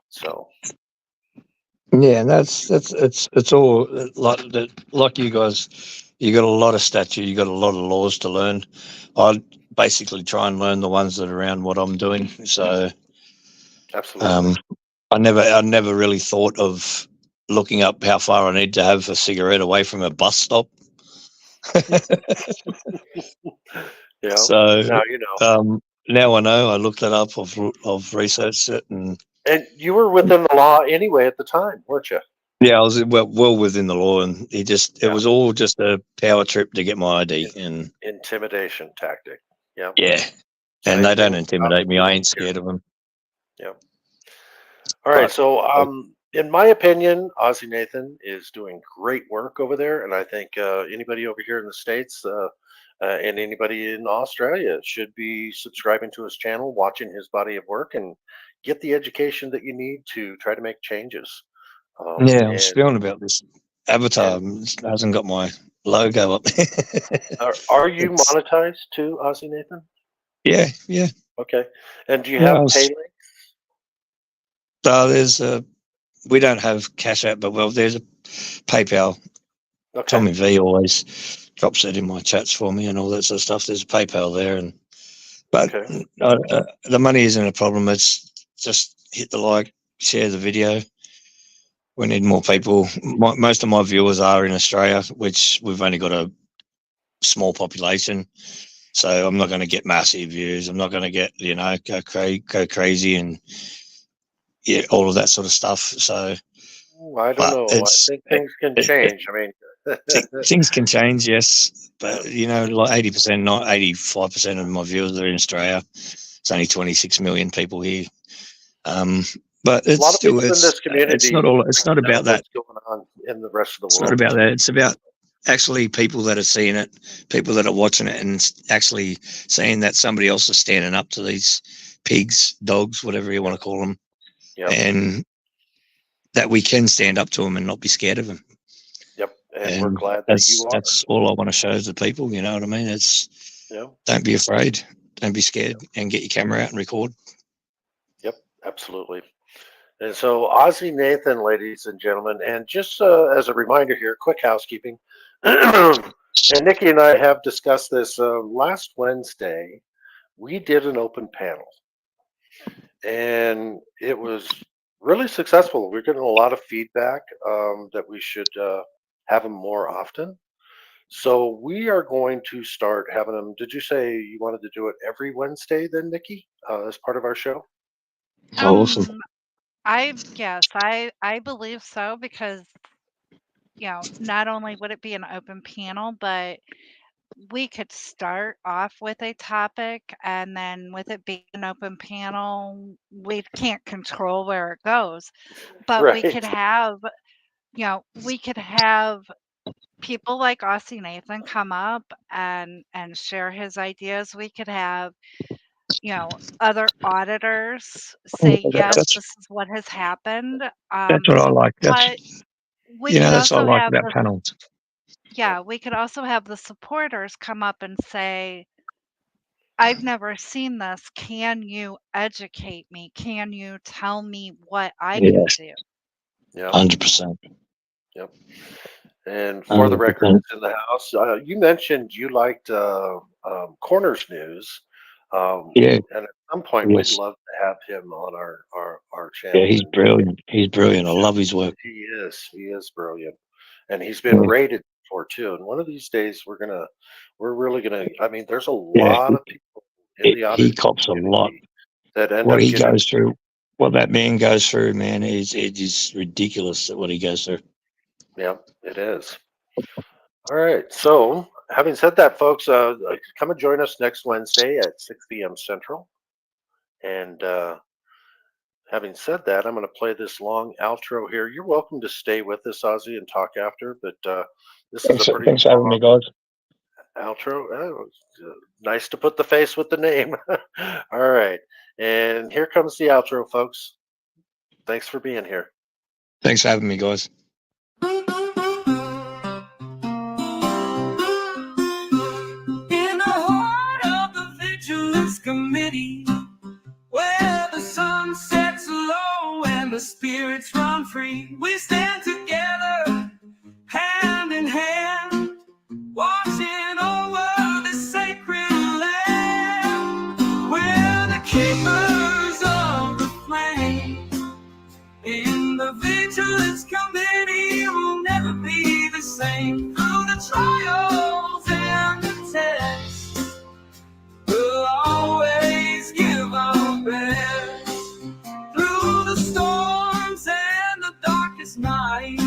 So Yeah, and it's all like you guys. You got a lot of statute. You got a lot of laws to learn. I basically try and learn the ones that are around what I'm doing. So absolutely. I never really thought of looking up how far I need to have a cigarette away from a bus stop. Yeah. So Now you know. now I know. I looked that up. I've researched it, and And you were within the law anyway at the time, weren't you? yeah, I was well within the law, and it Yeah. was all just a power trip to get my ID, and Intimidation tactic. Yeah. yeah, Same and they thing don't with intimidate me. I ain't here. scared of them. Yeah. All right. But So, in my opinion, Aussie Nathan is doing great work over there, and I think anybody over here in the States and anybody in Australia should be subscribing to his channel, watching his body of work, and get the education that you need to try to make changes. yeah, I'm And spewing about this avatar. and It hasn't got my logo up. are you It's monetized too, Aussie Nathan? yeah. Okay. And do you No, have pay links? there's we don't have Cash App, but there's a PayPal. Okay. Tommy V always drops it in my chats for me and all that sort of stuff. There's a PayPal there, but Okay. the money isn't a problem. It's just hit the like, share the video. We need more people. Most of my viewers are in Australia, which we've only got a small population. So I'm not going to get massive views. I'm not going to get, go crazy and all of that sort of stuff. So, I don't but know. I it's think things can change. I mean, Things can change, yes, but like 80%, not 85% of my viewers are in Australia. It's only 26 million people here, but A it's lot of still people in this it's community not all. like It's not to know about that. what's going on in the rest of the It's not world. about that. It's about actually people that are seeing it, people that are watching it, and actually seeing that somebody else is standing up to these pigs, dogs, whatever you want to call them, Yep. and that we can stand up to them and not be scared of them. Yep. And we're And glad that you are. that's all I want to show the people. You know what I mean? It's Yeah. don't be afraid, don't be scared, and get your camera out and record. Yep. Absolutely. And so, Aussie Nathan, ladies and gentlemen, and just as a reminder here, quick housekeeping. And Nikki and I have discussed this last Wednesday. We did an open panel, and it was really successful. We're getting a lot of feedback that we should have them more often. So we are going to start having them. Did you say you wanted to do it every Wednesday then, Nikki, as part of our show? Awesome. I believe so because, not only would it be an open panel, but we could start off with a topic, and then with it being an open panel, we can't control where it goes. But Right. we could have people like Aussie Nathan come up and share his ideas. We could have, other auditors say, yes, That's this is what has happened. that's what I like. But we could That's what I also like have about panels. we could also have the supporters come up and say, I've never seen this. Can you educate me? Can you tell me what I can Yes, do? Yeah. 100%. Yep. And for the record, 100%. it's in the house. You mentioned you liked Corners News, Yeah. and at some point we'd Yes. love to have him on our Yeah. channel. He's And brilliant. He's brilliant. I yeah, love his work. he is brilliant, and he's been Yeah. rated for too. And one of these days we're really gonna. I mean, there's a Yeah. lot of people in the He auditing cops a lot. community that end What up he getting. goes through, what that man goes through, man, it is ridiculous what he goes through. Yeah, it is. All right. So, having said that, folks, come and join us next Wednesday at 6 p.m. Central. And having said that, I'm going to play this long outro here. You're welcome to stay with us, Ozzy, and talk after. But this is a pretty Thanks for having me, long guys. outro. Nice to put the face with the name. All right. And here comes the outro, folks. Thanks for being here. Thanks for having me, guys. In the heart of the Vigilance Committee, where the sun sets low and the spirits run free, we stand together, hand in hand, watching over the sacred land. We're the keepers of the flame. In the Vigilance Committee, we'll never be the same. Through the trials and the tests, we'll always give our best. Through the storms and the darkest night,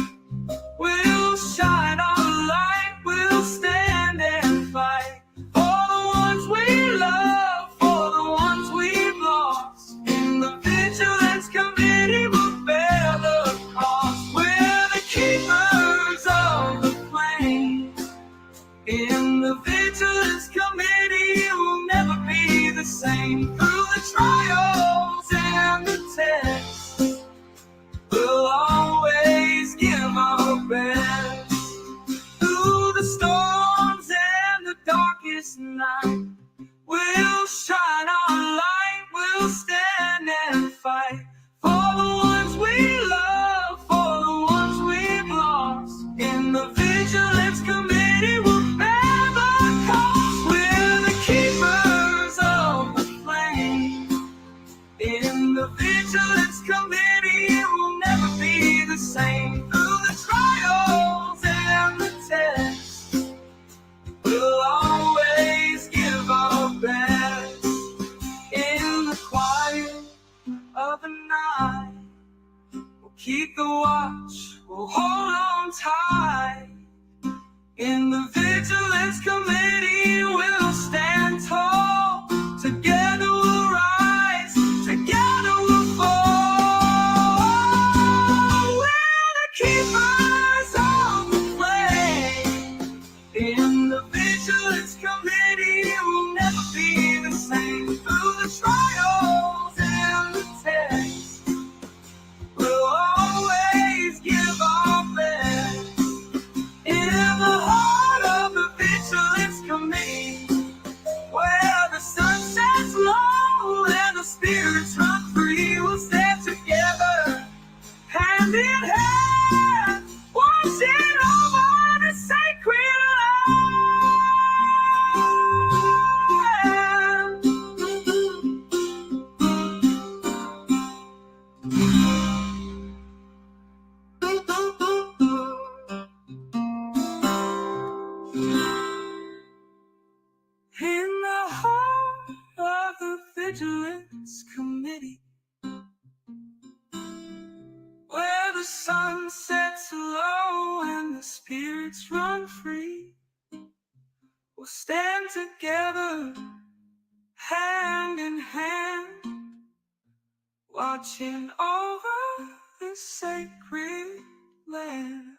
we'll shine our light, we'll stand and fight. For the ones we love, for the ones we've lost. In the Vigilance Committee, we'll bear the cost. We're the keepers of the flame. In the Vigilance Committee, we'll never be the same. Through the trials and the tests, we'll always give our best. Through the storms and the darkest night, we'll shine our light, we'll stand and fight. For the ones we love, for the ones we've lost. In the Vigilance Committee, we'll bear the cost. We're the keepers of the flame. In the Vigilance Committee, we'll never be the same. Through the trials and the tests, we'll always give our best. In the quiet of the night, we'll keep the watch, we'll hold on tight. In the Vigilance Committee, we'll stand tall. Together we'll rise, together we'll fall. We're the keepers of the flame. In the Vigilance Committee, we'll never be the same. Through the trials and the tests, we'll always give our best. In the heart of the Vigilance Committee, where the sun sets low and the spirits run free, we'll stand together, hand in hand, watching over the sacred in the heart of the Vigilance Committee, where the sun sets low and the spirits run free, we'll stand together, hand in hand, watching over the sacred land.